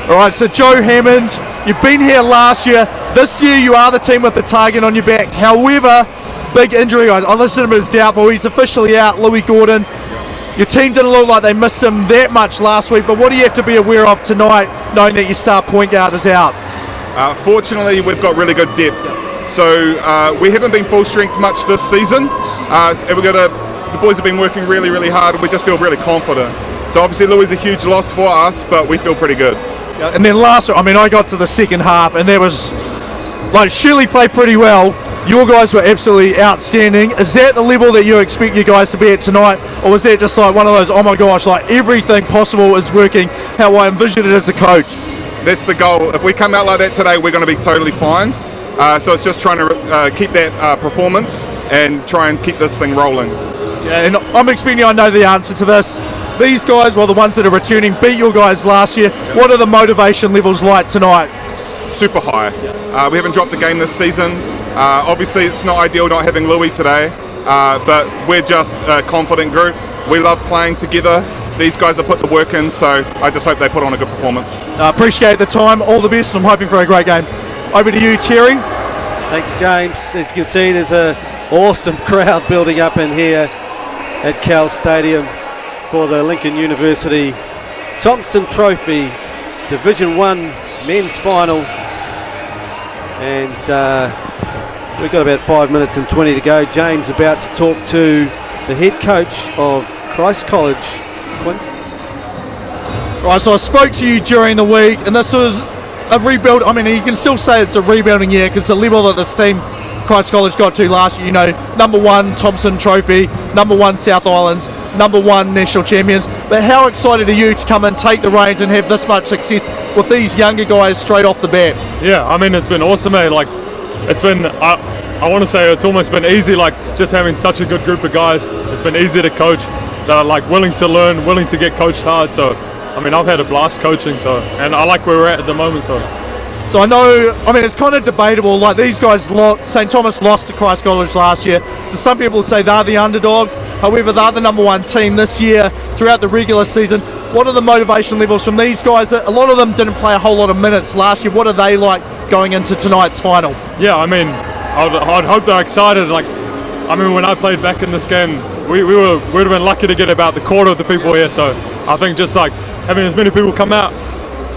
All right, so Joe Hammond, you've been here last year. This year you are the team with the target on your back. However, big injury, guys. I listed him as doubtful. He's officially out, Louis Gordon. Your team didn't look like they missed him that much last week, but what do you have to be aware of tonight, knowing that your star point guard is out? Fortunately, we've got really good depth. So we haven't been full strength much this season. The boys have been working really, really hard. We just feel really confident. So obviously Louis is a huge loss for us, but we feel pretty good. Yeah, and then I got to the second half, and there was, Shirley played pretty well. Your guys were absolutely outstanding. Is that the level that you expect you guys to be at tonight, or was that just one of those, oh my gosh, everything possible is working how I envisioned it as a coach? That's the goal. If we come out like that today, we're going to be totally fine. So it's just trying to keep that performance and try and keep this thing rolling. Yeah, and I'm expecting I know the answer to this. These guys, the ones that are returning, beat your guys last year. Yep. What are the motivation levels like tonight? Super high. We haven't dropped a game this season. Obviously, it's not ideal not having Louis today, but we're just a confident group. We love playing together. These guys have put the work in, so I just hope they put on a good performance. Appreciate the time. All the best, and I'm hoping for a great game. Over to you, Terry. Thanks, James. As you can see, there's an awesome crowd building up in here at Cowles Stadium for the Lincoln University Thomson Trophy Division 1 men's final. And we've got about 5 minutes and 20 to go. James about to talk to the head coach of Christ College, Quinn. Right, so I spoke to you during the week, and this was a rebuild. I mean, you can still say it's a rebuilding year because the level that this team, Christ College, got to last year, number 1 Thomson Trophy, number 1 South Islands, number 1 national champions. But how excited are you to come and take the reins and have this much success with these younger guys straight off the bat? Yeah, I mean, it's been awesome, mate. It's been, I want to say it's almost been easy, just having such a good group of guys. It's been easy to coach. That are willing to learn, willing to get coached hard. So, I mean, I've had a blast coaching, and I like where we're at the moment. So it's kind of debatable. These guys, St. Thomas lost to Christ College last year. So some people say they're the underdogs. However, they're the number 1 team this year throughout the regular season. What are the motivation levels from these guys? That a lot of them didn't play a whole lot of minutes last year. What are they like going into tonight's final? Yeah, I mean, I'd hope they're excited. When I played back in this game, we'd have been lucky to get about the quarter of the people here. So I think just having as many people come out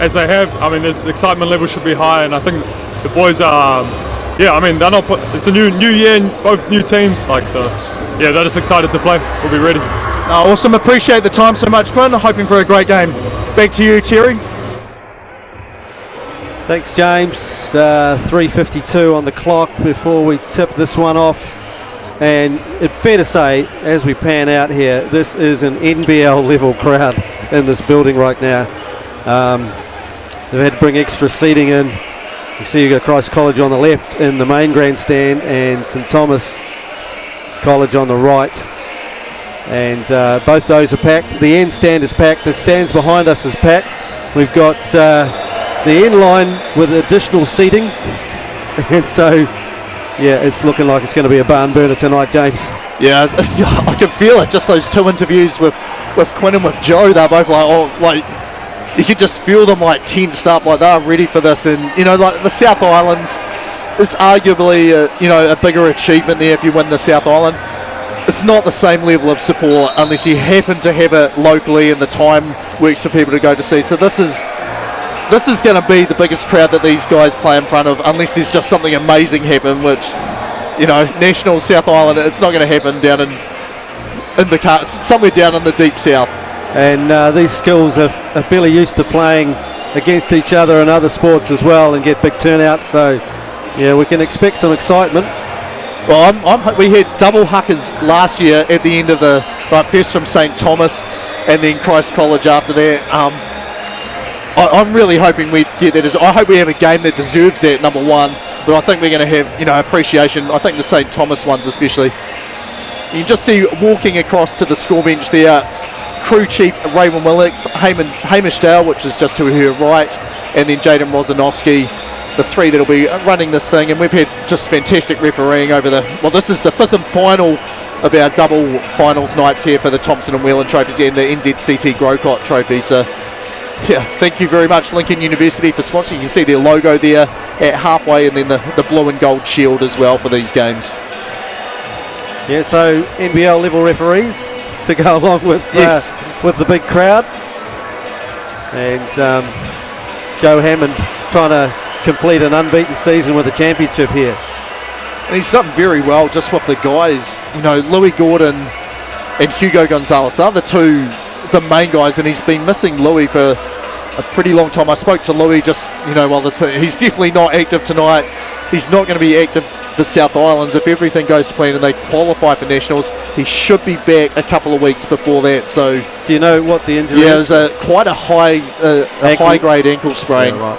as they have, the excitement level should be high, and I think the boys are, they're not. It's a new year, both new teams, they're just excited to play. We'll be ready. Awesome, appreciate the time so much, Quinn. Hoping for a great game. Back to you, Terry. Thanks, James. 3:52 on the clock before we tip this one off. And it's fair to say, as we pan out here, this is an NBL level crowd in this building right now. They've had to bring extra seating in. You see you've got Christ College on the left in the main grandstand and St. Thomas College on the right. And both those are packed. The end stand is packed. The stands behind us is packed. We've got the end line with additional seating. And so, it's looking like it's going to be a barn burner tonight, James. Yeah, I can feel it. Just those 2 interviews with Quinn and with Joe, they're both you could just feel them tensed up, they're ready for this. And the South Islands is arguably a bigger achievement there if you win the South Island. It's not the same level of support unless you happen to have it locally and the time works for people to go to see. So this is going to be the biggest crowd that these guys play in front of, unless there's just something amazing happen, which national South Island, it's not going to happen down in the somewhere down in the deep south. And these schools are fairly used to playing against each other in other sports as well and get big turnouts. So, we can expect some excitement. Well, we had double huckers last year at the end of the first from St. Thomas and then Christ College after that. I'm really hoping we get that. I hope we have a game that deserves that, number 1. But I think we're going to have appreciation. I think the St. Thomas ones especially. You can just see walking across to the score bench there, crew chief Raven Willix, Hamish Dale, which is just to her right, and then Jaden Rosanowski, the 3 that'll be running this thing. And we've had just fantastic refereeing over this is the 5th and final of our double finals nights here for the Thomson and Whelan trophies and the NZCT Grocott trophy. So Yeah, thank you very much, Lincoln University, for sponsoring. You can see their logo there at halfway, and then the blue and gold shield as well for these games. Yeah, so NBL level referees to go along with with the big crowd. And Joe Hammond trying to complete an unbeaten season with a championship here. And he's done very well just with the guys. You know, Louis Gordon and Hugo Gonzalez are the main guys, and he's been missing Louis for a pretty long time. I spoke to Louis just, he's definitely not active tonight. He's not going to be active for South Islands. If everything goes to plan and they qualify for Nationals, he should be back a couple of weeks before that. So, do you know what the injury is? Yeah, it was quite a high-grade ankle sprain. Yeah, right.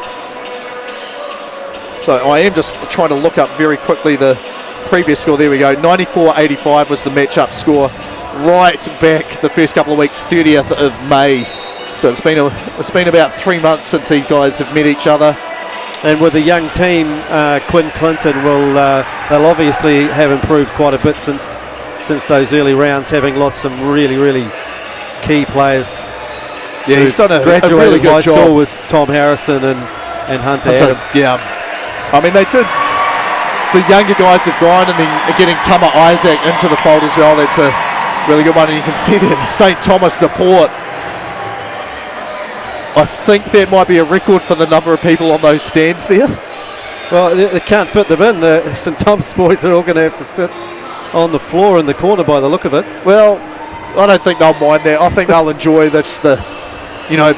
So I am just trying to look up very quickly the previous score. There we go. 94-85 was the matchup score. Right back the first couple of weeks, 30th of May. So it's been about 3 months since these guys have met each other. And with the young team, Quinn Clinton they'll obviously have improved quite a bit since those early rounds, having lost some really, really key players. Yeah, he's done a really good high job school with Tom Harrison and Hunter Adam. Yeah, I mean they did. The younger guys have gone, and then getting Tama Isaac into the fold as well. That's a really good one, and you can see there the St. Thomas support. I think that might be a record for the number of people on those stands there. Well, they can't fit them in. The St. Thomas boys are all going to have to sit on the floor in the corner by the look of it. Well, I don't think they'll mind that. I think they'll enjoy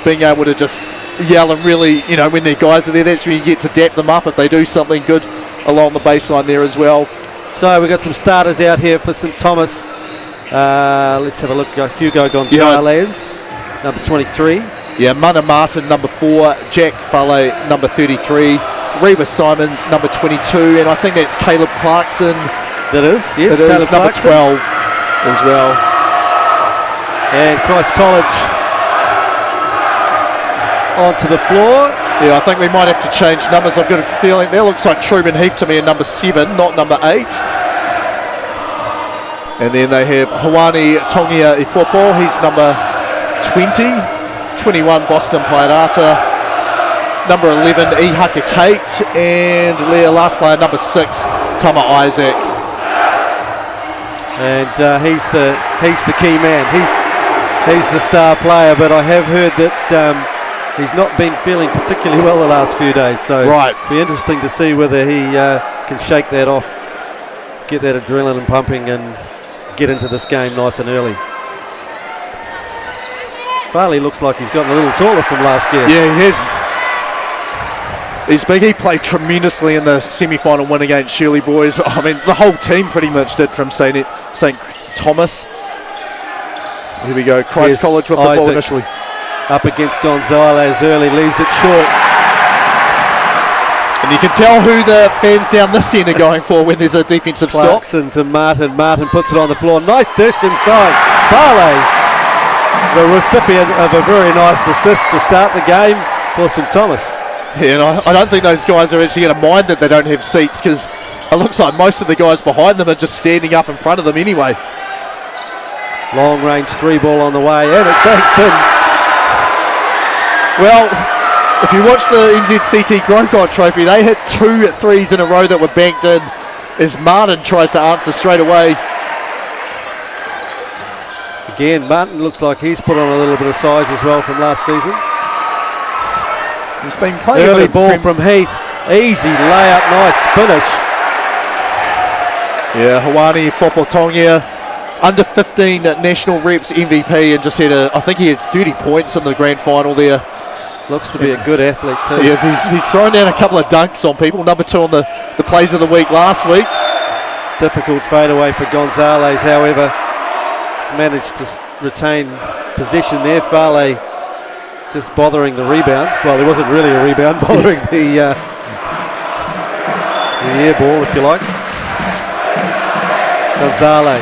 being able to just yell and really, when their guys are there, that's when you get to dap them up if they do something good along the baseline there as well. So we've got some starters out here for St. Thomas. Let's have a look. Hugo Gonzalez, number 23. Yeah, Mana Martin, number 4. Jack Fale, number 33. Reba Simons, number 22. And I think that's Caleb Clarkson. That is, yes, Caleb number Clarkson. 12 as well. And Christ College onto the floor. Yeah, I think we might have to change numbers. I've got a feeling that looks like Truman Heath to me in number 7, not number 8. And then they have Hawani Tongia Ifopo. He's number 20. 21 Boston Paiarata, number 11 Ihaka Kate, and their last player number 6 Tama Isaac. And he's the key man. He's the star player. But I have heard that he's not been feeling particularly well the last few days. So it'll be interesting to see whether he can shake that off, get that adrenaline pumping, and get into this game nice and early. Farley looks like he's gotten a little taller from last year. Yeah, he has. He's big. He played tremendously in the semi-final win against Shirley boys. I mean, the whole team pretty much did from St. Thomas. Here we go. Christ College with the ball initially. Up against Gonzalez early, leaves it short. And you can tell who the fans down this end are going for when there's a defensive stop. Clarkson to Martin. Martin puts it on the floor. Nice dish inside. Farley, the recipient of a very nice assist to start the game for St. Thomas. Yeah, and I don't think those guys are actually going to mind that they don't have seats, because it looks like most of the guys behind them are just standing up in front of them anyway. Long range 3 ball on the way, and it banks in. Well, if you watch the NZCT Grocott Trophy, they hit 2 threes in a row that were banked in as Martin tries to answer straight away. Again, Martin looks like he's put on a little bit of size as well from last season. He's been playing early ball from Heath. Easy layup, nice finish. Yeah, Hawani Fopotongia, under 15 national reps MVP, and just I think he had 30 points in the grand final there. Looks to be a good athlete too. Yes, he's thrown down a couple of dunks on people. Number 2 on the plays of the week last week. Difficult fadeaway for Gonzalez, however. He's managed to retain possession there. Farley just bothering the rebound. Well, there wasn't really a rebound, bothering the air ball, if you like. Gonzalez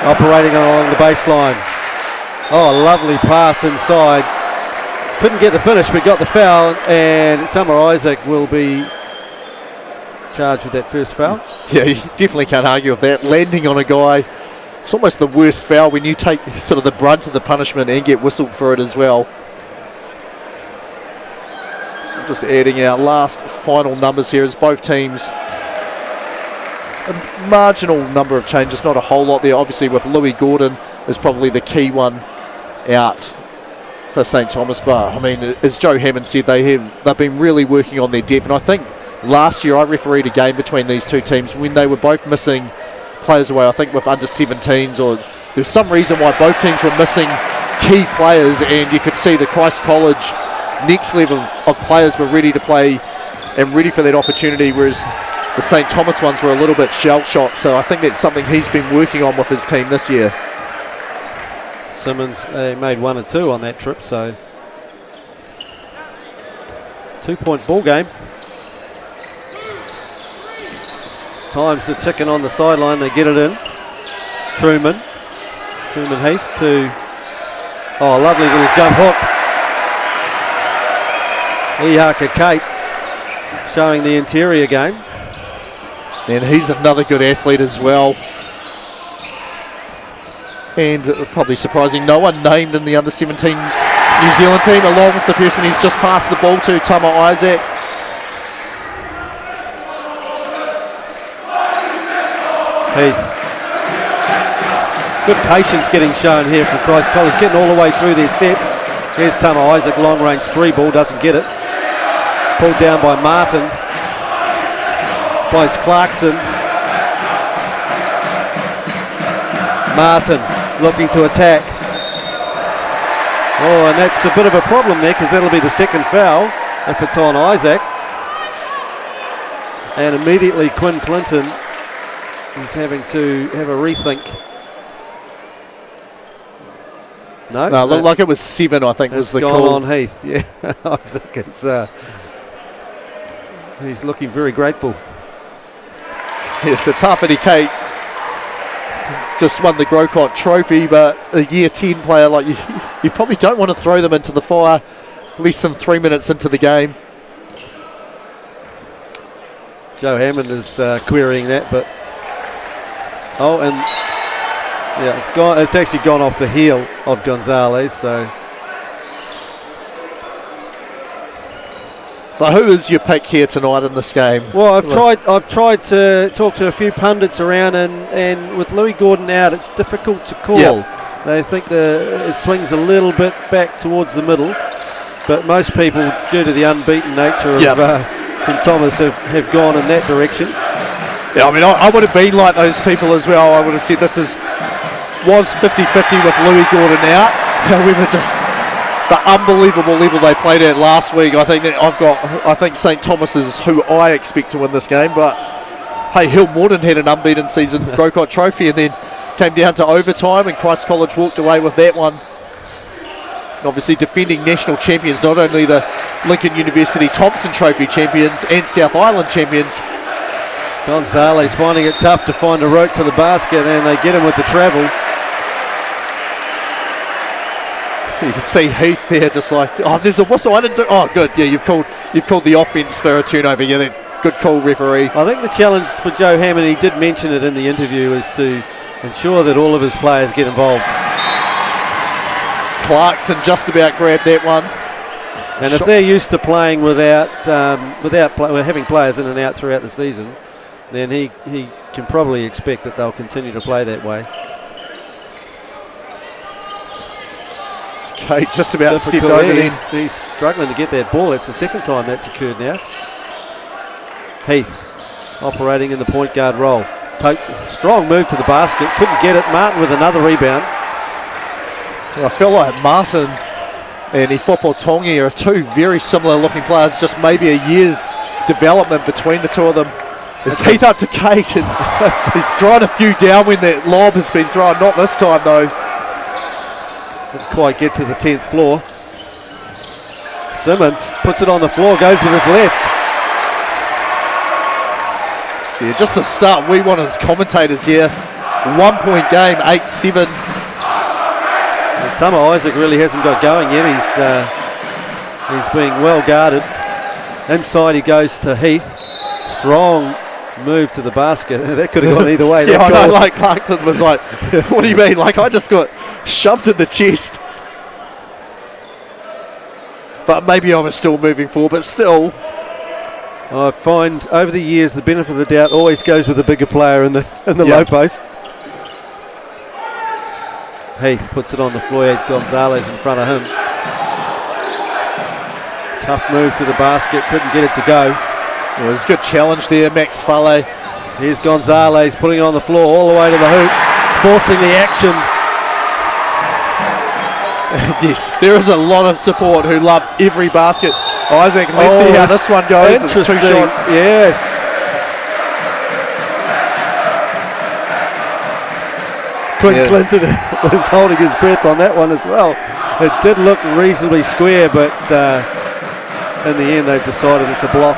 operating along the baseline. Oh, a lovely pass inside. Couldn't get the finish, but got the foul, and Tama Isaac will be charged with that first foul. Yeah, you definitely can't argue with that. Landing on a guy, it's almost the worst foul when you take sort of the brunt of the punishment and get whistled for it as well. Just adding our last final numbers here as both teams. A marginal number of changes, not a whole lot there. Obviously with Louis Gordon is probably the key one out for St Thomas, but I mean, as Joe Hammond said, they've been really working on their depth, and I think last year I refereed a game between these two teams when they were both missing players away, I think with under 17s, or there's some reason why both teams were missing key players, and you could see the Christ College next level of players were ready to play and ready for that opportunity, whereas the St Thomas ones were a little bit shell-shocked. So I think that's something he's been working on with his team this year. Simmons made 1 or 2 on that trip, so 2-point ball game. Times are ticking on the sideline, they get it in. Truman Heath to, lovely little jump hook. Ihaka Kate showing the interior game. And he's another good athlete as well. And probably surprising, no one named in the under 17 New Zealand team, along with the person he's just passed the ball to, Tama Isaac. Heath. Good patience getting shown here from Christ College, getting all the way through their sets. Here's Tama Isaac, long range 3 ball, doesn't get it. Pulled down by Martin. Finds Clarkson. Martin looking to attack. And that's a bit of a problem there, because that'll be the second foul if it's on Isaac. And immediately Quinn Clinton is having to have a rethink. No, looked like it was 7, I think was the gone call. On Heath, yeah. Isaac is, he's looking very grateful. Yes, so Tawhiti Kate just won the Grocott Trophy, but a year 10 player, like you probably don't want to throw them into the fire less than 3 minutes into the game. Joe Hammond is querying that, but yeah, it's gone. It's actually gone off the heel of Gonzalez. So who is your pick here tonight in this game? Well, I've tried to talk to a few pundits around, and with Louis Gordon out, it's difficult to call. Yep. They think it swings a little bit back towards the middle, but most people, due to the unbeaten nature of St Thomas, have gone in that direction. Yeah, I mean, I would have been like those people as well. I would have said was 50-50 with Louis Gordon out. However, just the unbelievable level they played at last week. I think St Thomas is who I expect to win this game. But hey, Hill Morden had an unbeaten season Grocott Trophy, and then came down to overtime, and Christ College walked away with that one. And obviously defending national champions, not only the Lincoln University Thomson Trophy champions and South Island champions. Gonzalez finding it tough to find a route to the basket, and they get him with the travel. You can see Heath there, just like, there's a whistle. I didn't do. Oh, good. Yeah, you've called the offense for a turnover. Yeah, that's good call, referee. I think the challenge for Joe Hammond, he did mention it in the interview, is to ensure that all of his players get involved. Clarkson just about grabbed that one. And if they're used to playing without having players in and out throughout the season, then he can probably expect that they'll continue to play that way. Okay, just about stepped over then. He's struggling to get that ball. It's the second time that's occurred now. Heath operating in the point guard role. Strong move to the basket. Couldn't get it. Martin with another rebound. I feel like Martin and Ifeopo Tongi are two very similar looking players, just maybe a year's development between the two of them. It's Heath up to Kate, and he's thrown a few down when that lob has been thrown. Not this time though. Didn't quite get to the 10th floor. Simmons puts it on the floor, goes with his left. So yeah, just to start, we want as commentators here, 1 point game, 8-7. Tama Isaac really hasn't got going yet. He's being well guarded. Inside he goes to Heath. Strong move to the basket. That could have gone either way. Yeah, I know, like Clarkson was like, what do you mean? Like, I just got shoved in the chest. But maybe I was still moving forward, but still. I find over the years the benefit of the doubt always goes with the bigger player in the low post. Heath puts it on the floor, Gonzalez in front of him. Tough move to the basket, couldn't get it to go. It was a good challenge there, Max Fale. Here's Gonzalez putting it on the floor all the way to the hoop, forcing the action. Yes, there is a lot of support who love every basket. Isaac, let's see how this one goes. It's 2 shots. Yes. Quinn Clinton was holding his breath on that one as well. It did look reasonably square, but in the end they've decided it's a block.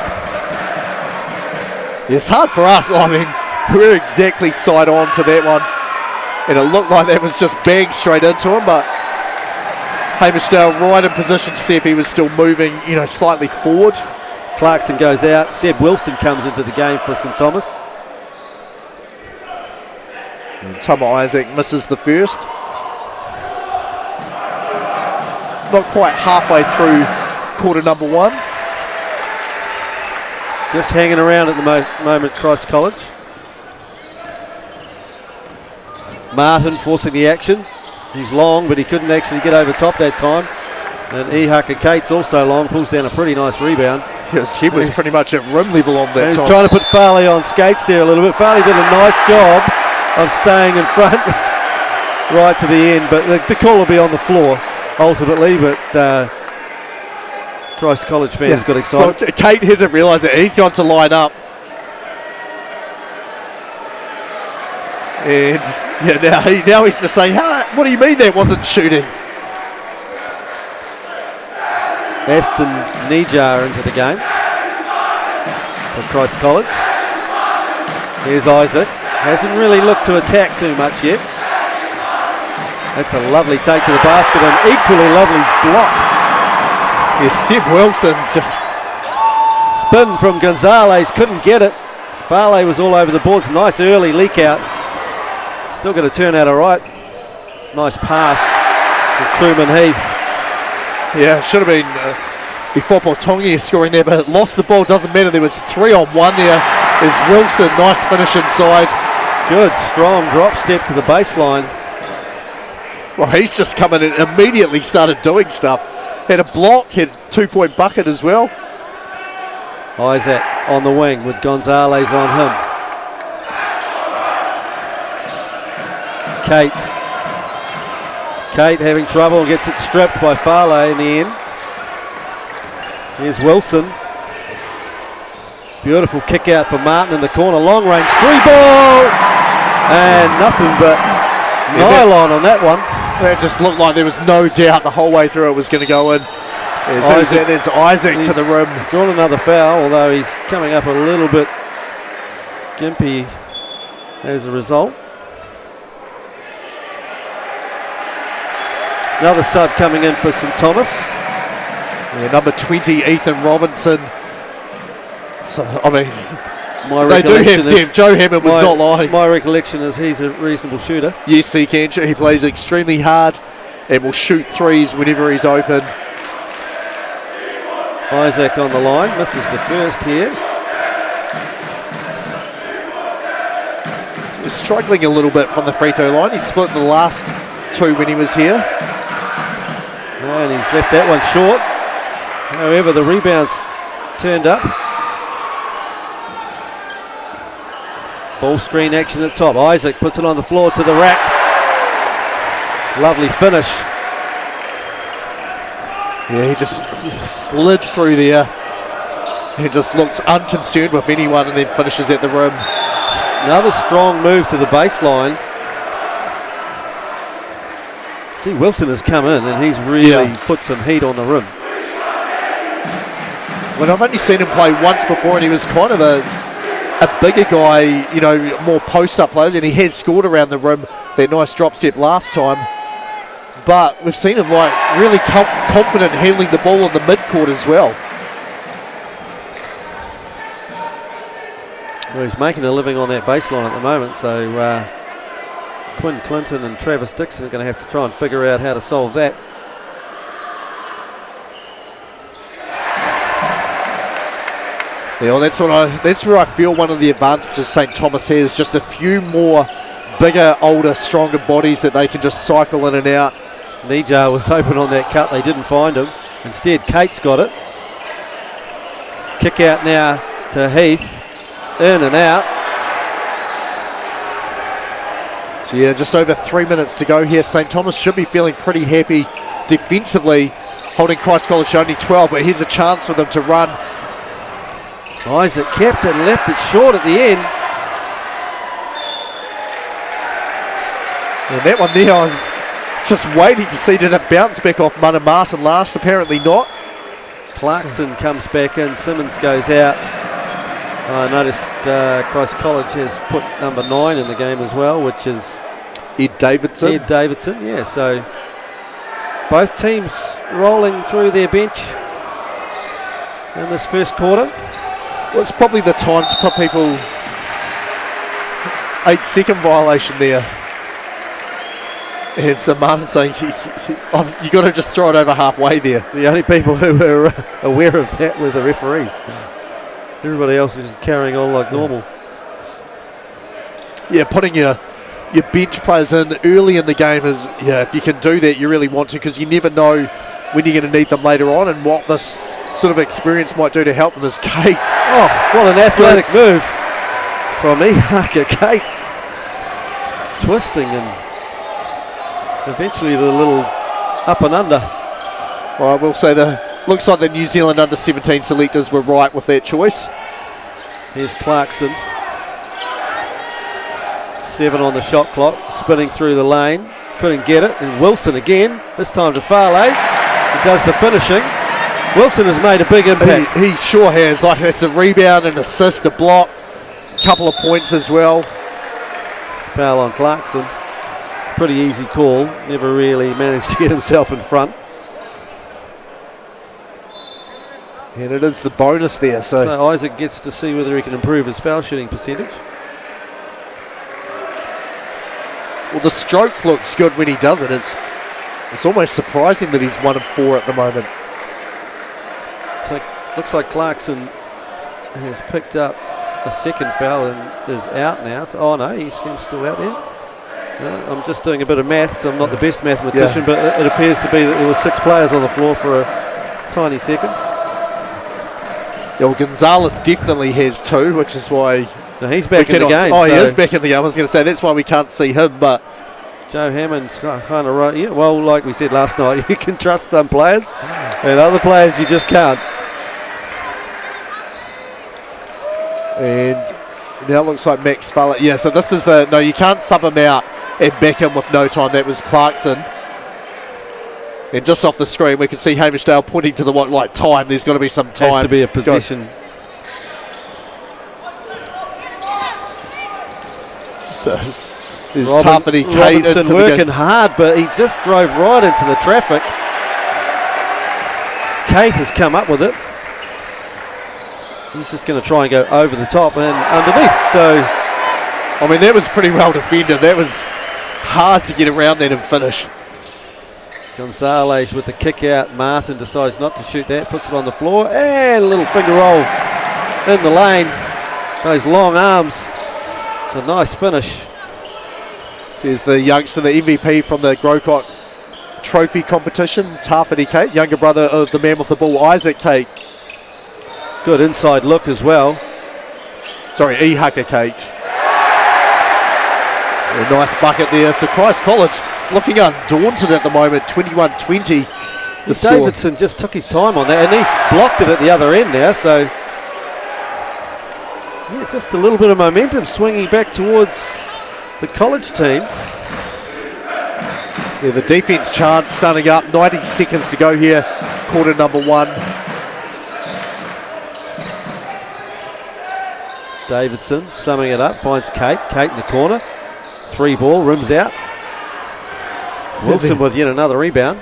It's hard for us. I mean, we're exactly side on to that one. And it looked like that was just banged straight into him, but Hamish Dale right in position to see if he was still moving, slightly forward. Clarkson goes out. Seb Wilson comes into the game for St Thomas. And Tama Isaac misses the first. Not quite halfway through quarter number 1. Just hanging around at the moment, Christ College. Martin forcing the action. He's long, but he couldn't actually get over top that time. And Ihaka Cates also long, pulls down a pretty nice rebound. Yes, he was pretty much at rim level on that He's time. trying to put Farley on skates there a little bit. Farley did a nice job of staying in front right to the end, but the call will be on the floor ultimately, but Christ College fans got excited. Well, Kate hasn't realised it. He's gone to line up. And now he's just saying, what do you mean that wasn't shooting? Aston Nijar into the game for Christ College. Here's Isaac. Hasn't really looked to attack too much yet. That's a lovely take to the basket, and equally lovely block. Yes, Seb Wilson just spin from Gonzalez, couldn't get it. Farley was all over the boards. Nice early leak out. Still going to turn out all right. Nice pass to Truman Heath. Yeah, it should have been before Portongi scoring there, but lost the ball. Doesn't matter. There was 3-on-1 there. There's Wilson. Nice finish inside. Good, strong drop step to the baseline. Well, he's just come in and immediately started doing stuff. Had a block, had a 2-point bucket as well. Isaac on the wing with Gonzalez on him. Kate having trouble and gets it stripped by Farley in the end. Here's Wilson. Beautiful kick out for Martin in the corner. Long range 3-ball. And nothing but nylon on that one. It just looked like there was no doubt the whole way through it was going to go in. There's Isaac to the rim. Drawn another foul, although he's coming up a little bit gimpy as a result. Another sub coming in for St Thomas. Yeah, number 20, Ethan Robinson. So, I mean, they do have depth. Joe Hammond was not lying. My recollection is he's a reasonable shooter. Yes, he can. He plays extremely hard and will shoot threes whenever he's open. Isaac on the line, misses the first here. He's struggling a little bit from the free throw line. He split the last 2 when he was here. And he's left that one short. However, the rebound's turned up. Ball screen action at top. Isaac puts it on the floor to the rack. Lovely finish. Yeah, he just slid through there. He just looks unconcerned with anyone and then finishes at the rim. Another strong move to the baseline. Gee, Wilson has come in and he's really put some heat on the rim. Well, I've only seen him play once before, and he was kind of a bigger guy, more post-up player, and he has scored around the rim that nice drop step last time. But we've seen him really confident handling the ball in the mid-court as well. Well, he's making a living on that baseline at the moment, so Quinn Clinton and Travis Dixon are going to have to try and figure out how to solve that. Yeah, well, that's where I feel one of the advantages St Thomas has, just a few more bigger, older, stronger bodies that they can just cycle in and out. Nijar was open on that cut, they didn't find him. Instead, Kate's got it. Kick out now to Heath, in and out. So yeah, just over 3 minutes to go here. St Thomas should be feeling pretty happy defensively, holding Christ College to only 12, but here's a chance for them to run. Isaac kept it and left it short at the end. And that one there, I was just waiting to see, did it bounce back off Munn and Martin last? Apparently not. Clarkson comes back in, Simmons goes out. I noticed Christ College has put number 9 in the game as well, which is Ed Davidson. Ed Davidson, yeah, so both teams rolling through their bench in this first quarter. Well, it's probably the time to put people 8-second violation there. And so Martin saying, you got to just throw it over halfway there. The only people who were aware of that were the referees. Everybody else is just carrying on like normal. Yeah, putting your bench players in early in the game is, yeah, if you can do that, you really want to, because you never know when you're going to need them later on, and what this sort of experience might do to help them is Kate. Oh, what an athletic move from Ihaka. Kate twisting and eventually the little up and under. Well, I will say looks like the New Zealand under-17 selectors were right with that choice. Here's Clarkson. 7 on the shot clock, spinning through the lane. Couldn't get it. And Wilson again, this time to Farley. He does the finishing. Wilson has made a big impact. He sure has. Like, it's a rebound, an assist, a block, a couple of points as well. Foul on Clarkson. Pretty easy call. Never really managed to get himself in front. And it is the bonus there. So Isaac gets to see whether he can improve his foul shooting percentage. Well, the stroke looks good when he does it. It's almost surprising that he's 1 of 4 at the moment. Looks like Clarkson has picked up a second foul and is out now. So, oh no, he seems still out there. No, I'm just doing a bit of maths. I'm not the best mathematician, but it appears to be that there were 6 players on the floor for a tiny second. Yeah, well, Gonzalez definitely has 2, which is why... No, he's back in the game. Oh, he is back in the game. I was going to say, that's why we can't see him, but... Joe Hammond's kind of right. Yeah, well, like we said last night, you can trust some players, and other players you just can't. And now it looks like Max Fuller. Yeah, so this is no, you can't sub him out and back him with no time. That was Clarkson. And just off the screen, we can see Hamish Dale pointing to the time. There's got to be some time. Has to be a position. So there's Tafiti Kate Robinson working hard, but he just drove right into the traffic. Kate has come up with it. He's just going to try and go over the top and underneath. So, I mean, that was pretty well defended. That was hard to get around that and finish. Gonzalez with the kick out. Martin decides not to shoot that, puts it on the floor, and a little finger roll in the lane. Those long arms. It's a nice finish. Says the youngster, the MVP from the Grocott Trophy competition, Tafiti Kate, younger brother of the man with the ball, Isaac Kate. Good inside look as well. Sorry, Ihaka Kate. A nice bucket there. So Christ College looking undaunted at the moment, 21-20. Davidson just took his time on that, and he's blocked it at the other end now. So, yeah, just a little bit of momentum swinging back towards the College team. Yeah, the defense charge starting up. 90 seconds to go here, quarter number 1. Davidson summing it up, finds Kate. Kate in the corner. 3 ball, rims out. Wilson with yet another rebound.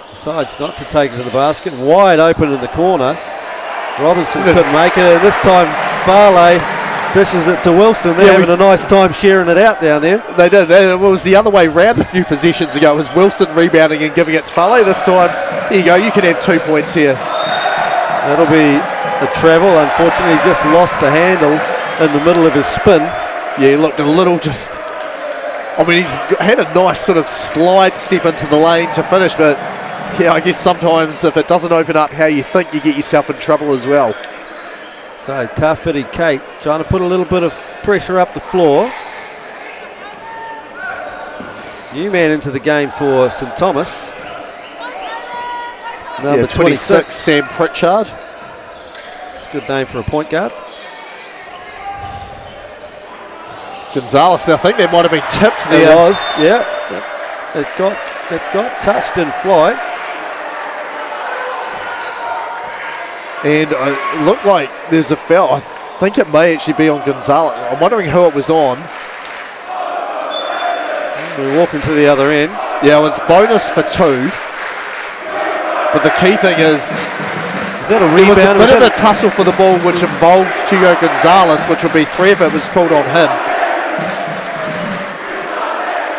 Decides not to take it to the basket. Wide open in the corner. Robinson couldn't make it, and this time Farley dishes it to Wilson. They're having a nice time sharing it out down there. They did. It was the other way round a few possessions ago. It was Wilson rebounding and giving it to Farley. This time, here you go, you can have 2 points here. That'll be a travel. Unfortunately, just lost the handle in the middle of his spin. Yeah, he looked a little just... I mean, he's had a nice sort of slide step into the lane to finish, but yeah, I guess sometimes if it doesn't open up how you think, you get yourself in trouble as well. So Tawhiri Kate trying to put a little bit of pressure up the floor. New man into the game for St Thomas. Number 26, Sam Pritchard. It's a good name for a point guard. Gonzalez, I think that might have been tipped there. It was, yeah. It got touched in flight. And it looked like there's a foul. I think it may actually be on Gonzalez. I'm wondering who it was on. We're walking to the other end. Yeah, well, it's bonus for 2. But the key thing is that a there was a rebound? bit of a tussle for the ball which involved Hugo Gonzalez, which would be 3 if it was called on him.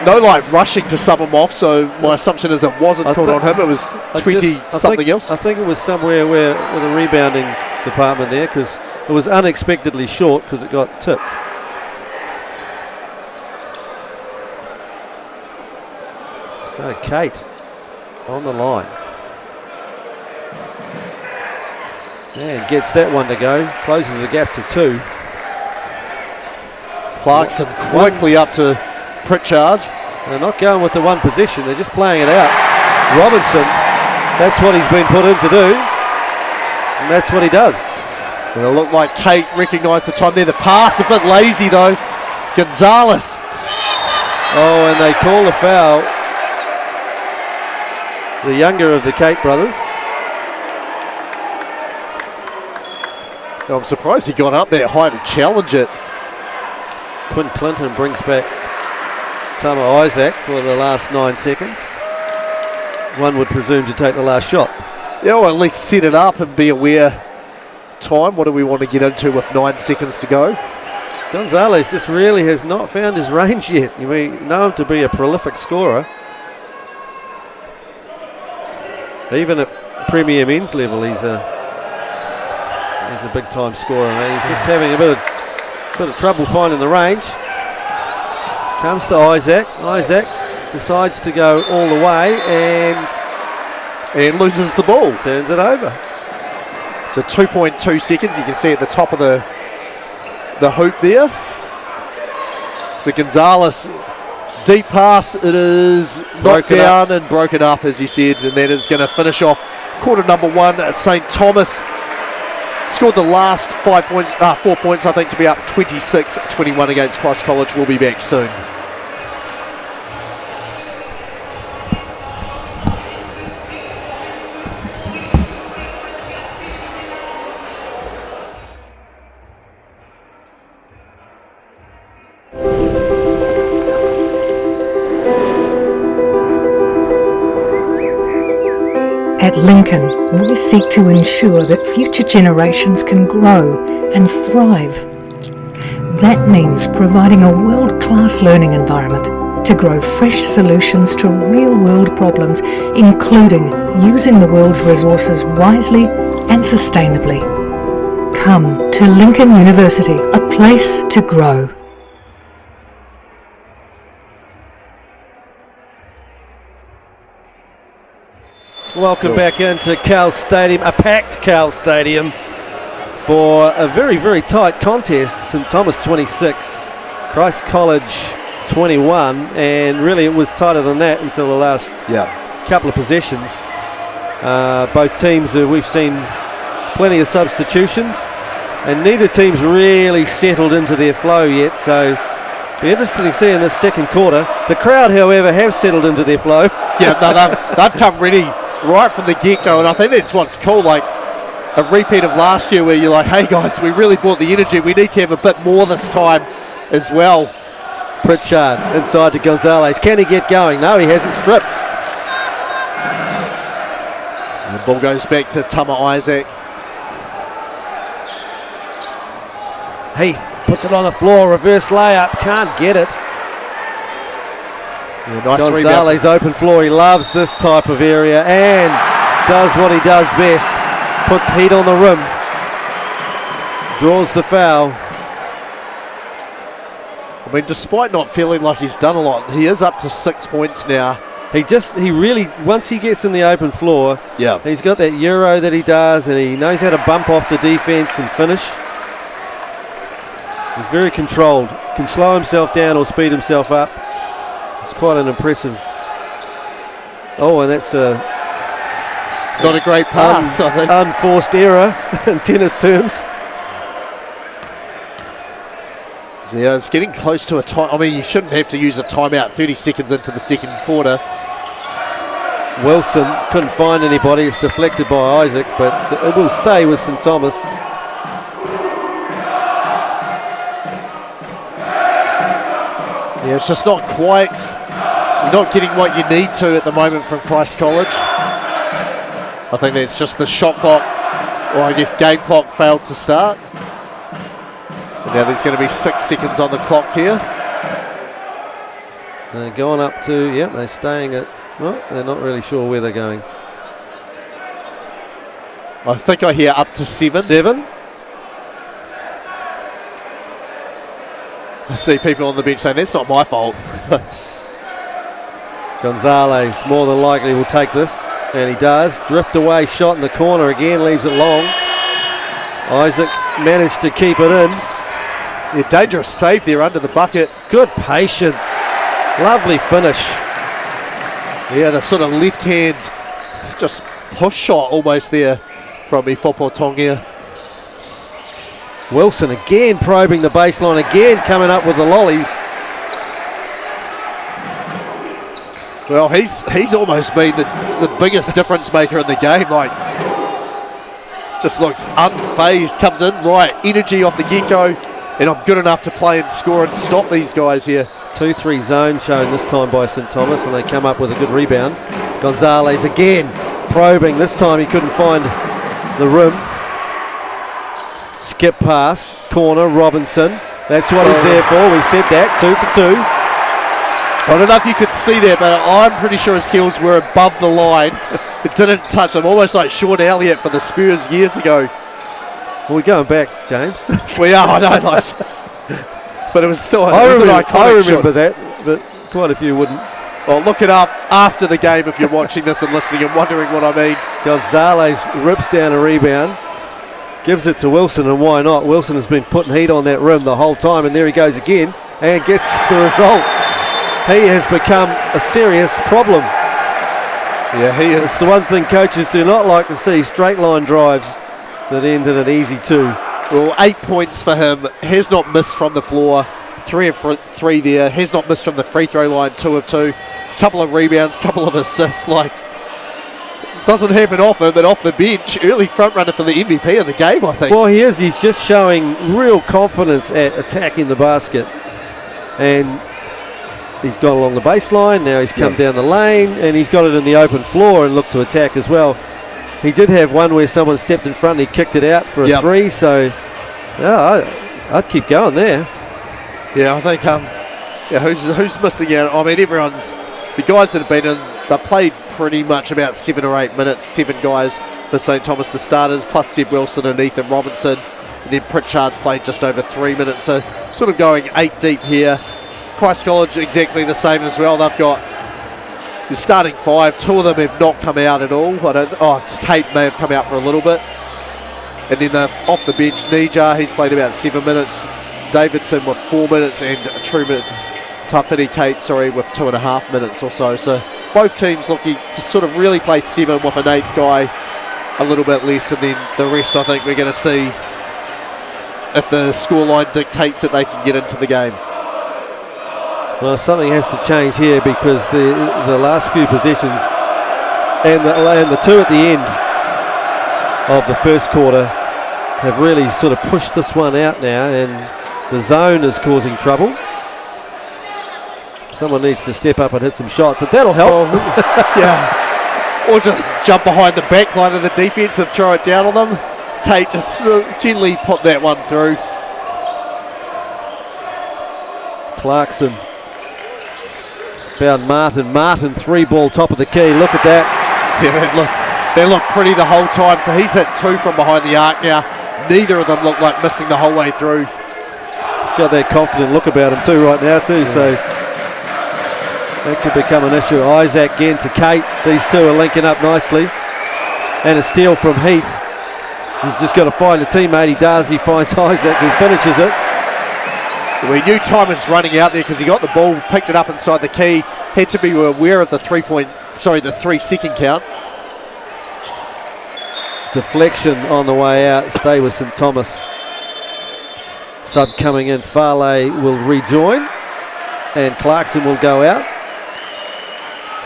No rushing to sub him off, so my assumption is it wasn't called on him. It was 20-something else. I think it was somewhere with a rebounding department there, because it was unexpectedly short because it got tipped. So Kate on the line. And gets that one to go. Closes the gap to 2. Clarkson quickly up to Pritchard. They're not going with the one position, they're just playing it out. Robinson, that's what he's been put in to do, and that's what he does. And it looked like Kate recognised the time there. The pass a bit lazy though. Gonzalez. Oh, and they call the foul. The younger of the Kate brothers. I'm surprised he got up there high to challenge it. Quinn Clinton brings back Tama Isaac for the last 9 seconds. One would presume to take the last shot. Yeah, or at least set it up and be aware. Time, what do we want to get into with 9 seconds to go? Gonzalez just really has not found his range yet. We know him to be a prolific scorer. Even at Premier Men's level, he's a big-time scorer. He's just having a bit of trouble finding the range. Comes to Isaac. Isaac decides to go all the way and loses the ball. Turns it over. So 2.2 seconds. You can see at the top of the hoop there. So Gonzalez, deep pass. It is knocked down and broken up, as you said, and then it's going to finish off quarter number 1. St Thomas scored the last 4 points, I think, to be up 26-21 against Christ College. We'll be back soon. At Lincoln, we seek to ensure that future generations can grow and thrive. That means providing a world-class learning environment to grow fresh solutions to real-world problems, including using the world's resources wisely and sustainably. Come to Lincoln University, a place to grow. Welcome back into Cowles Stadium, a packed Cowles Stadium for a very, very tight contest. St Thomas 26, Christ College 21, and really it was tighter than that until the last couple of possessions. Both teams, we've seen plenty of substitutions, and neither team's really settled into their flow yet, so it'll be interesting to see in this second quarter. The crowd, however, have settled into their flow. Yeah, no, they've come ready right from the get-go, and I think that's what's cool, like a repeat of last year where you're like, hey guys, we really brought the energy, we need to have a bit more this time as well. Pritchard inside to Gonzalez. Can he get going? No, he hasn't stripped. And the ball goes back to Tama Isaac. Heath puts it on the floor, reverse layup, can't get it. Yeah, nice Gonzalez rebound. open floor, he loves this type of area and does what he does best, puts heat on the rim. draws the foul. I mean, despite not feeling like he's done a lot, he is up to 6 points now. He really, once he gets in the open floor, Yeah. he's got that Euro that he does, and he knows how to bump off the defense and finish. He's very controlled. Can slow himself down or speed himself up. It's quite an impressive. Oh, and that's a Not a great pass, I think. unforced error in tennis terms. So, yeah, it's getting close to a time. I mean, you shouldn't have to use a timeout 30 seconds into the second quarter. Wilson couldn't find anybody. It's deflected by Isaac, but it will stay with St Thomas. Yeah, it's just not quite. You're not getting what you need to at the moment from Christ College. I think that's just the shot clock, or I guess game clock failed to start. And now there's going to be 6 seconds on the clock here. They're going up to, yep, they're staying at, well, they're not really sure where they're going. I think I hear up to 7. 7. I see people on the bench saying, that's not my fault. Gonzalez more than likely will take this, and he does. Drift away shot in the corner again, leaves it long. Isaac managed to keep it in. Yeah, dangerous save there under the bucket. Good patience. Lovely finish. Yeah, the sort of left hand, just push shot almost there from Ifopo Tongia. Wilson again probing the baseline, again coming up with the lollies. Well, he's almost been the biggest difference maker in the game. Like, just looks unfazed, comes in, right, energy off the get-go, and I'm good enough to play and score and stop these guys here. 2-3 zone shown this time by St Thomas, and they come up with a good rebound. Gonzalez again probing. This time he couldn't find the rim. Skip pass, corner, Robinson. That's what he's there for. We've said that. 2 for 2. I don't know if you could see that, but I'm pretty sure his heels were above the line. It didn't touch them, almost like Sean Elliott for the Spurs years ago. Well, we're going back, James. We are, I know, like, but it was still I an remember iconic that, but quite a few wouldn't. Well, look it up after the game if you're watching this and listening and wondering what I mean. Gonzalez rips down a rebound, gives it to Wilson, and why not? Wilson has been putting heat on that rim the whole time, and there he goes again and gets the result. He has become a serious problem. Yeah, he is. It's the one thing coaches do not like to see, straight line drives that end in an easy 2. Well, 8 points for him. Has not missed from the floor. 3 of 3 there. Has not missed from the free throw line. 2 of 2. Couple of rebounds, couple of assists. Like, doesn't happen often, but off the bench, early front runner for the MVP of the game, I think. Well, he is. He's just showing real confidence at attacking the basket. And he's gone along the baseline, now he's come down the lane, and he's got it in the open floor and looked to attack as well. He did have one where someone stepped in front and he kicked it out for a 3, so yeah, I'd keep going there. Yeah, I think who's missing out? I mean, everyone's, the guys that have been in, they've played pretty much about 7 or 8 minutes, 7 guys for St Thomas, the starters, plus Seb Wilson and Ethan Robinson, and then Pritchard's played just over 3 minutes, so sort of going 8 deep here. Christ College exactly the same as well. They've got the starting 5. 2 of them have not come out at all. Kate may have come out for a little bit. And then off the bench, Nijar, he's played about 7 minutes. Davidson with 4 minutes, and Truman Tafiti Kate, with 2.5 minutes or so. So both teams looking to sort of really play 7 with an 8th guy a little bit less, and then the rest I think we're going to see if the scoreline dictates that they can get into the game. Well, something has to change here because the last few possessions and the 2 at the end of the first quarter have really sort of pushed this one out now, and the zone is causing trouble. Someone needs to step up and hit some shots, and that'll help. Yeah, or just jump behind the back line of the defense and throw it down on them. Kate just gently put that one through. Clarkson found Martin 3-ball top of the key. Look at that. Yeah, they look pretty the whole time. So he's hit 2 from behind the arc now. neither of them look like missing the whole way through. He's got that confident look about him too right now too, so that could become an issue. Isaac again to Kate. These two are linking up nicely. And a steal from Heath. He's just got to find a teammate. He does. He finds Isaac, who finishes it. We knew time was running out there because he got the ball, picked it up inside the key. Had to be aware of the 3-second count. Deflection on the way out. Stay with St Thomas. Sub coming in. Farley will rejoin, and Clarkson will go out.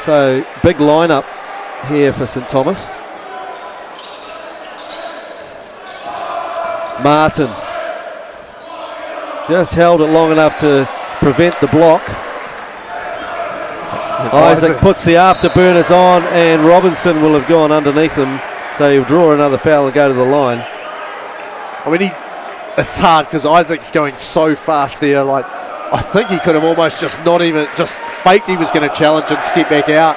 So big lineup here for St Thomas. Martin just held it long enough to prevent the block. Isaac puts the afterburners on, and Robinson will have gone underneath him, so he'll draw another foul and go to the line. I mean, it's hard because Isaac's going so fast there. Like, I think he could have almost just faked he was going to challenge and step back out,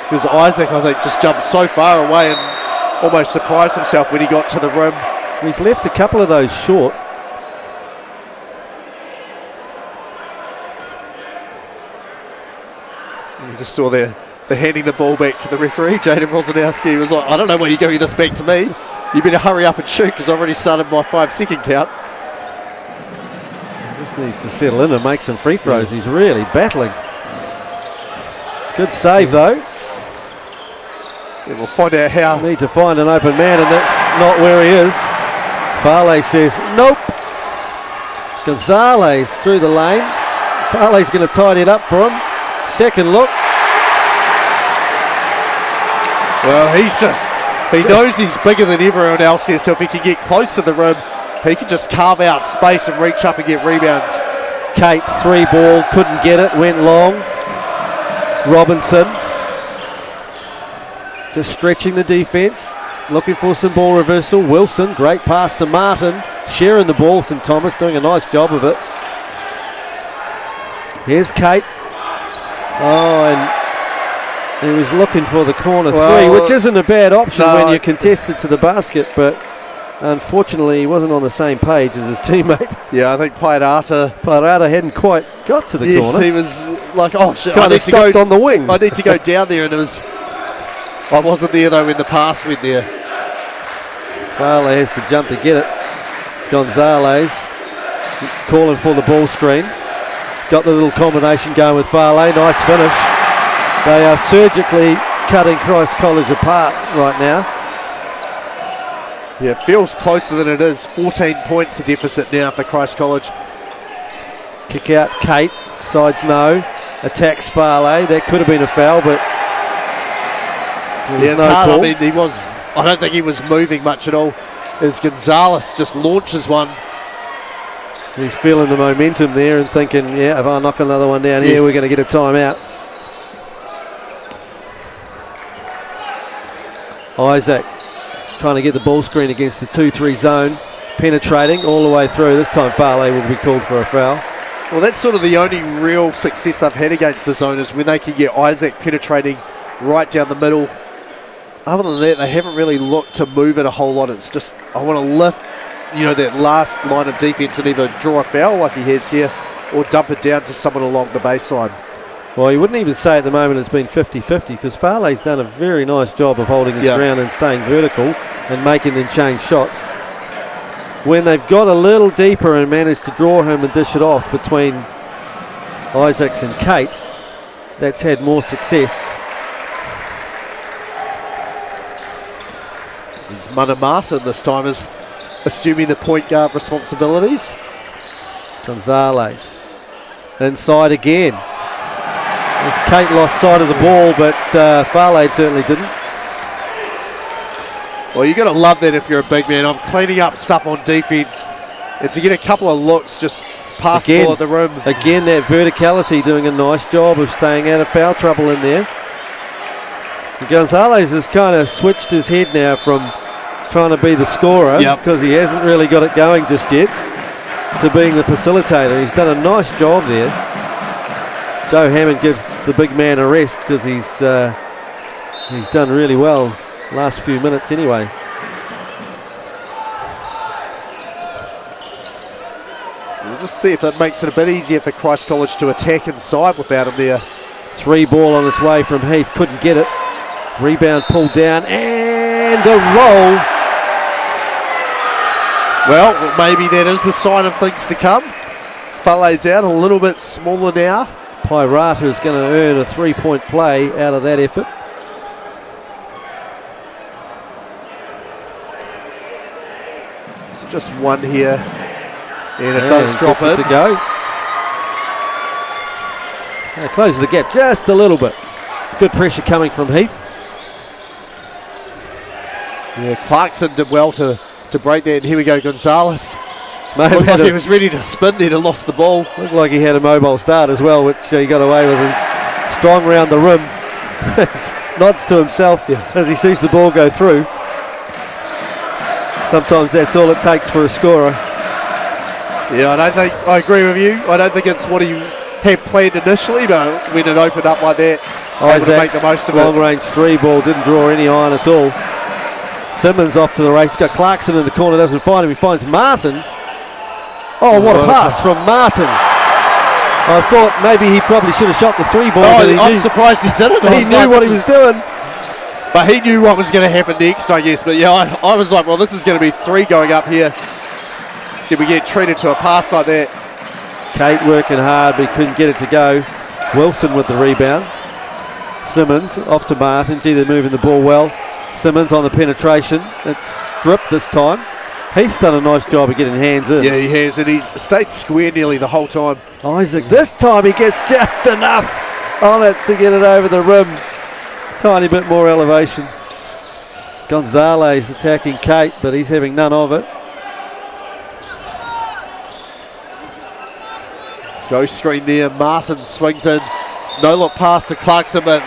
because Isaac, I think, just jumped so far away and almost surprised himself when he got to the rim. He's left a couple of those short. You just saw they're handing the ball back to the referee. Jaden Rosanowski was like, I don't know why you're giving this back to me. You better hurry up and shoot because I've already started my 5-second count. He just needs to settle in and make some free throws. He's really battling. Good save though. And we'll find out how. Need to find an open man, and that's not where he is. Farley says nope. Gonzalez through the lane. Farley's going to tidy it up for him. Second look. Well, he knows he's bigger than everyone else here, so if he can get close to the rim, he can just carve out space and reach up and get rebounds. Kate, 3 ball, couldn't get it, went long. Robinson just stretching the defense, looking for some ball reversal. Wilson, great pass to Martin, sharing the ball. St Thomas doing a nice job of it. Here's Kate. Oh, and he was looking for the corner three, which isn't a bad option when you're contested to the basket, but unfortunately he wasn't on the same page as his teammate. Yeah, I think Parata hadn't quite got to the corner. Yes, he was like, oh shit, kind of stopped on the wing. I need to go down there, and I wasn't there though when the pass went there. Farley has to jump to get it. Gonzalez calling for the ball screen. Got the little combination going with Farley. Nice finish. They are surgically cutting Christ College apart right now. Yeah, it feels closer than it is. 14 points to deficit now for Christ College. Kick out Kate. Sides no. Attacks Farley. That could have been a foul, but yeah, it's hard. I mean, I don't think he was moving much at all. As Gonzalez just launches one. He's feeling the momentum there and thinking, yeah, if I knock another one down here, we're going to get a timeout. Isaac trying to get the ball screen against the 2-3 zone, penetrating all the way through. This time Farley will be called for a foul. Well, that's sort of the only real success they've had against the zone, is when they can get Isaac penetrating right down the middle. Other than that, they haven't really looked to move it a whole lot. It's just, I want to lift, that last line of defense and either draw a foul like he has here or dump it down to someone along the baseline. Well, you wouldn't even say at the moment it's been 50-50, because Farley's done a very nice job of holding his ground and staying vertical and making them change shots. When they've got a little deeper and managed to draw him and dish it off between Isaacs and Kate, that's had more success. It's Mana Martin this time is assuming the point guard responsibilities. Gonzalez inside again. As Kate lost sight of the ball, but Farley certainly didn't. Well, you got to love that if you're a big man. I'm cleaning up stuff on defense, and to get a couple of looks just past the ball at the rim. Again, that verticality doing a nice job of staying out of foul trouble in there. Gonzalez has kind of switched his head now from trying to be the scorer, because he hasn't really got it going just yet, to being the facilitator. He's done a nice job there. Joe Hammond gives the big man a rest because he's done really well last few minutes anyway. let's see if that makes it a bit easier for Christ College to attack inside without him there. 3 ball on its way from Heath, couldn't get it. Rebound pulled down and a roll. Well, maybe that is the sign of things to come. Fale's out a little bit smaller now. Pirata is going to earn a 3-point play out of that effort. So just one here, and it does drop it in. To go. And it closes the gap just a little bit. Good pressure coming from Heath. Yeah, Clarkson did well to break that, and here we go, Gonzalez. Looked like he was ready to spin there and lost the ball. Looked like he had a mobile start as well, which he got away with. Strong round the rim. Nods to himself as he sees the ball go through. Sometimes that's all it takes for a scorer. Yeah, I agree with you. I don't think it's what he had planned initially, but when it opened up like that, able to make the most of it. Long-range 3 ball didn't draw any iron at all. Simmons off to the race. He's got Clarkson in the corner, doesn't find him. He finds Martin. Oh, what a pass from Martin. I thought maybe he probably should have shot the 3 ball. I'm surprised he didn't. He knew what he was doing. But he knew what was going to happen next, I guess. But yeah, I was like, well, this is going to be 3 going up here. See, we get treated to a pass like that. Kate working hard, but he couldn't get it to go. Wilson with the rebound. Simmons off to Martin. Gee, they're moving the ball well. Simmons on the penetration. It's stripped this time. Heath's done a nice job of getting hands in. Yeah, he has, and he's stayed square nearly the whole time. Isaac, this time he gets just enough on it to get it over the rim. Tiny bit more elevation. Gonzalez attacking Kate, but he's having none of it. Ghost screen there. Martin swings in. No look pass to Clarkson, but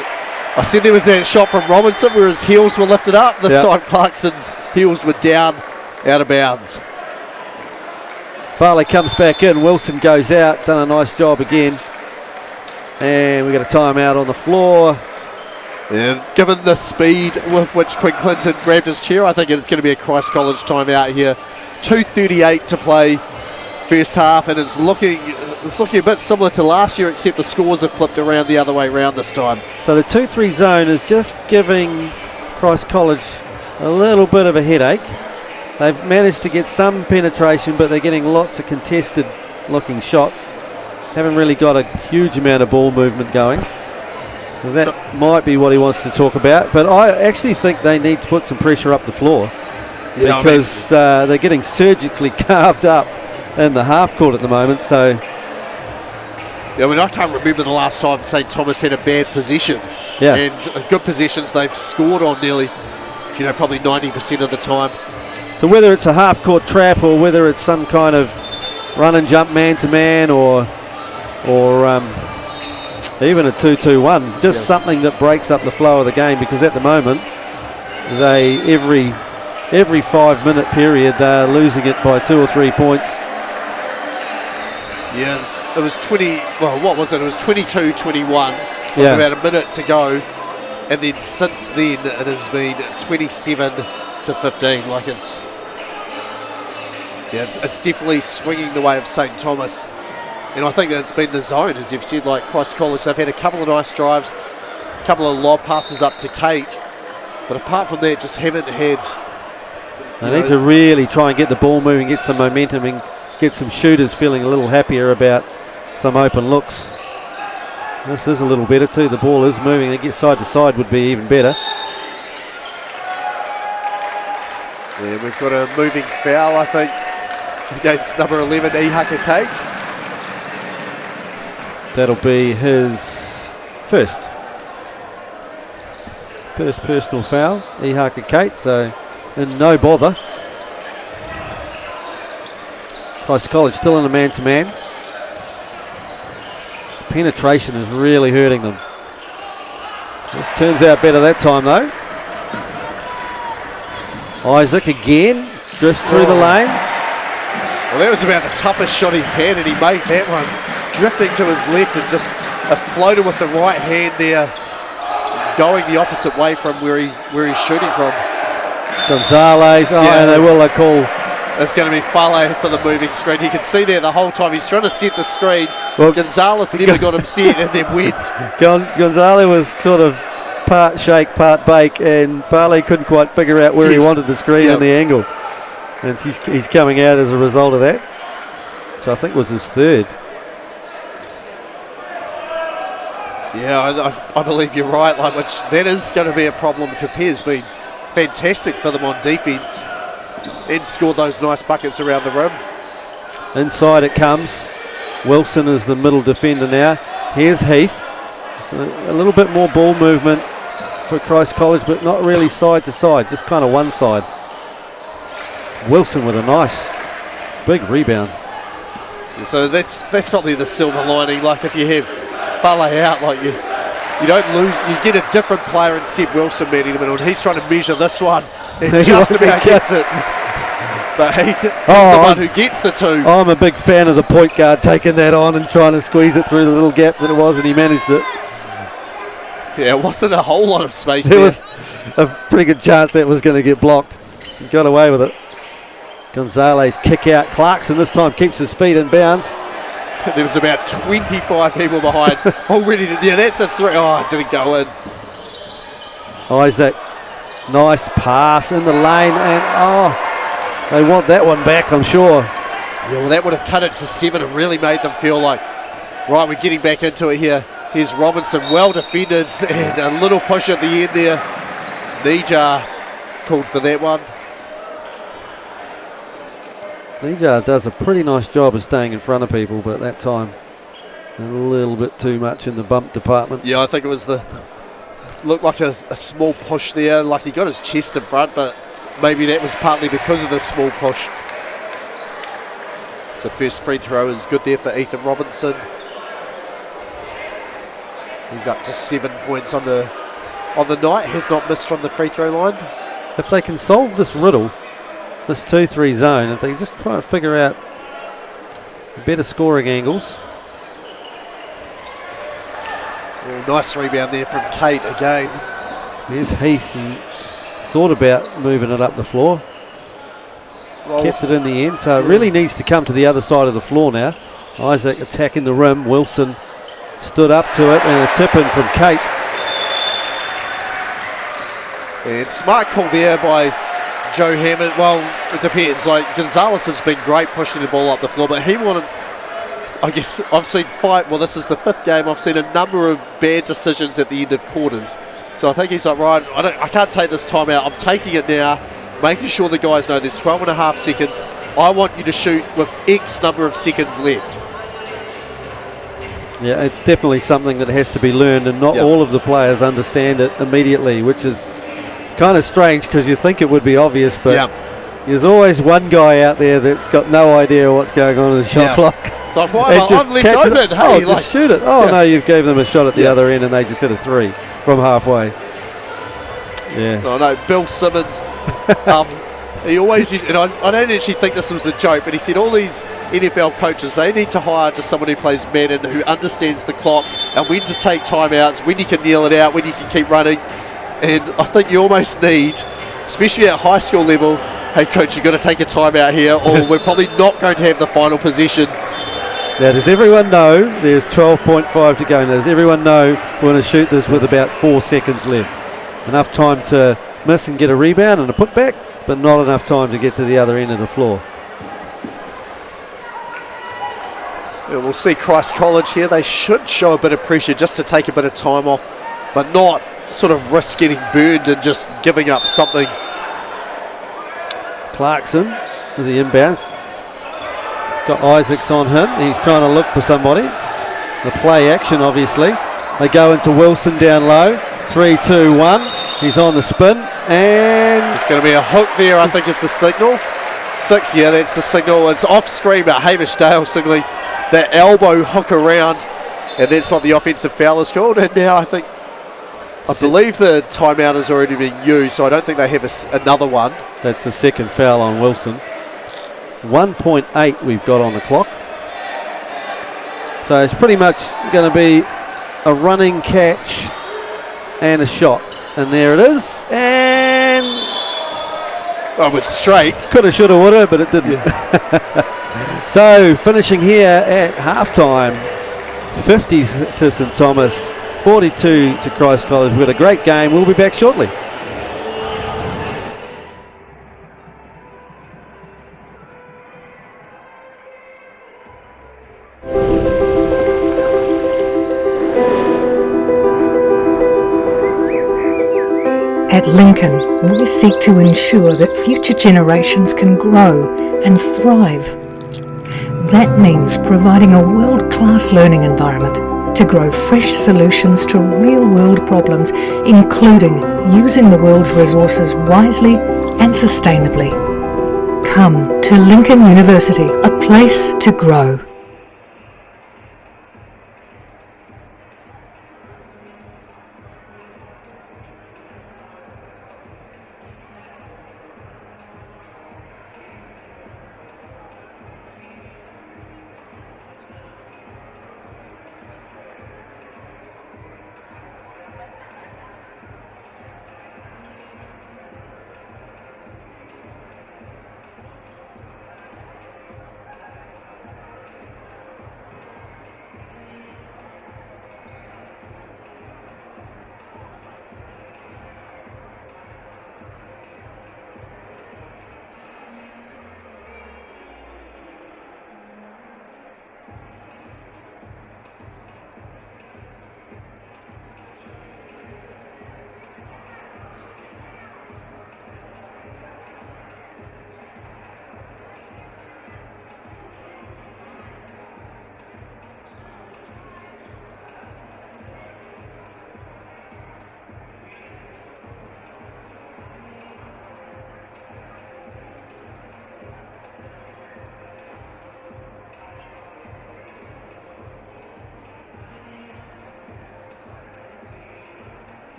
I said there was that shot from Robinson where his heels were lifted up. This time Clarkson's heels were down, out of bounds. Farley comes back in. Wilson goes out. Done a nice job again. And we got a timeout on the floor. And given the speed with which Quinn Clinton grabbed his chair, I think it's going to be a Christ College timeout here. 2:38 to play, first half, and it's looking a bit similar to last year, except the scores have flipped around the other way around this time. So the 2-3 zone is just giving Christ College a little bit of a headache. They've managed to get some penetration, but they're getting lots of contested looking shots. Haven't really got a huge amount of ball movement going. So that might be what he wants to talk about, but I actually think they need to put some pressure up the floor, because they're getting surgically carved up in the half court at the moment. So yeah, I mean, I can't remember the last time St. Thomas had a bad possession. Yeah. And good possessions they've scored on nearly, probably 90% of the time. So whether it's a half court trap or whether it's some kind of run and jump man to man or even a 2-2-1, just something that breaks up the flow of the game, because at the moment they every 5-minute period they're losing it by 2 or 3 points. Yes, it was 20. Well, what was it? It was 22-21. Yeah. About a minute to go, and then since then it has been 27-15. Like it's definitely swinging the way of St. Thomas, and I think that it's been the zone, as you've said. Like Christ College, they've had a couple of nice drives, a couple of lob passes up to Kate, but apart from that, just haven't had. They need to really try and get the ball moving, get some momentum, and get some shooters feeling a little happier about some open looks. This is a little better too. The ball is moving. They get side to side would be even better. Yeah, we've got a moving foul, I think, against number 11, Ihaka Kate. That'll be his first personal foul, Ihaka Kate, so in no bother. Christ College still in a man-to-man. This penetration is really hurting them. This turns out better that time though. Isaac again, drifts through the lane. Well, that was about the toughest shot he's had, and he made that one. Drifting to his left and just a floater with the right hand there, going the opposite way from where he's shooting from. Gonzalez, and they will call It's going to be Fale for the moving screen. You can see there the whole time he's trying to set the screen. Well, Gonzalez never got him set and then went. Gonzalo was sort of part shake, part bake, and Farley couldn't quite figure out where he wanted the screen and the angle. And he's coming out as a result of that, which I think was his third. Yeah, I believe you're right, which that is going to be a problem because he has been fantastic for them on defence and scored those nice buckets around the rim. Inside it comes. Wilson is the middle defender now. Here's Heath. So a little bit more ball movement for Christ College, but not really side to side, just kind of one side. Wilson with a nice big rebound. So that's probably the silver lining. Like if you have Fale out, like you don't lose, you get a different player in Seb Wilson manning the middle, and he's trying to measure this one and just about gets it. But he's the one who gets the two. I'm a big fan of the point guard taking that on and trying to squeeze it through the little gap that it was, and he managed it. Yeah, it wasn't a whole lot of space there there. Was a pretty good chance that was going to get blocked. He got away with it. Gonzalez kick out. Clarkson this time keeps his feet in bounds. There was about 25 people behind already. Yeah, that's a three. Oh, it didn't go in. Isaac, nice pass in the lane, and they want that one back, I'm sure. Yeah, well, that would have cut it to 7 and really made them feel like, right, we're getting back into it here. Here's Robinson, well defended, and a little push at the end there. Nijar called for that one. Nijar does a pretty nice job of staying in front of people, but that time a little bit too much in the bump department. Yeah, I think it was looked like a small push there, like he got his chest in front, but maybe that was partly because of the small push. So first free throw is good there for Ethan Robinson. He's up to 7 points on the night. Has not missed from the free throw line. If they can solve this riddle, this 2-3 zone, if they can just try to figure out better scoring angles. Oh, nice rebound there from Kate again. There's Heath. He thought about moving it up the floor. Kept it in the end, so it really needs to come to the other side of the floor now. Isaac attacking the rim. Wilson stood up to it, and a tip in from Kate. And smart call there by Joe Hammond. Well, it depends. Like Gonzalez has been great pushing the ball up the floor, but he wanted. I guess I've seen well, this is the 5th game. I've seen a number of bad decisions at the end of quarters. So I think he's like, right, I can't take this time out. I'm taking it now, making sure the guys know there's 12 and a half seconds. I want you to shoot with X number of seconds left. Yeah, it's definitely something that has to be learned, and not all of the players understand it immediately, which is kind of strange because you think it would be obvious, but there's always one guy out there that's got no idea what's going on in the shot clock. So I'm left open. Hey, just shoot it. Oh, no, you gave them a shot at the other end and they just hit a 3 from halfway. Yeah. Oh, no, Bill Simmons, he always used, and I don't actually think this was a joke, but he said all these NFL coaches, they need to hire just someone who plays Madden, who understands the clock and when to take timeouts, when you can kneel it out, when you can keep running. And I think you almost need, especially at high school level, hey coach, you've got to take a timeout here or we're probably not going to have the final possession. Now, does everyone know there's 12.5 to go? Now, does everyone know we're going to shoot this with about 4 seconds left? Enough time to miss and get a rebound and a putback, but not enough time to get to the other end of the floor. Yeah, we'll see Christ College here. They should show a bit of pressure just to take a bit of time off, but not sort of risk getting burned and just giving up something. Clarkson to the inbounds. Got Isaacs on him. He's trying to look for somebody. The play action, obviously. They go into Wilson down low. 3, 2, 1. He's on the spin. And it's going to be a hook there. I think it's the signal. 6, yeah, that's the signal. It's off screen, but Hamish Dale signaling that elbow hook around. And that's what the offensive foul is called. And now I believe the timeout has already been used, so I don't think they have another one. That's the second foul on Wilson. 1.8 we've got on the clock. So it's pretty much going to be a running catch and a shot. And there it is. And Oh, it was straight. Coulda, shoulda, woulda, but it didn't. So finishing here at halftime, 50 to St Thomas, 42 to Christ College. We had a great game. We'll be back shortly. At Lincoln, we seek to ensure that future generations can grow and thrive. That means providing a world-class learning environment to grow fresh solutions to real-world problems, including using the world's resources wisely and sustainably. Come to Lincoln University, a place to grow.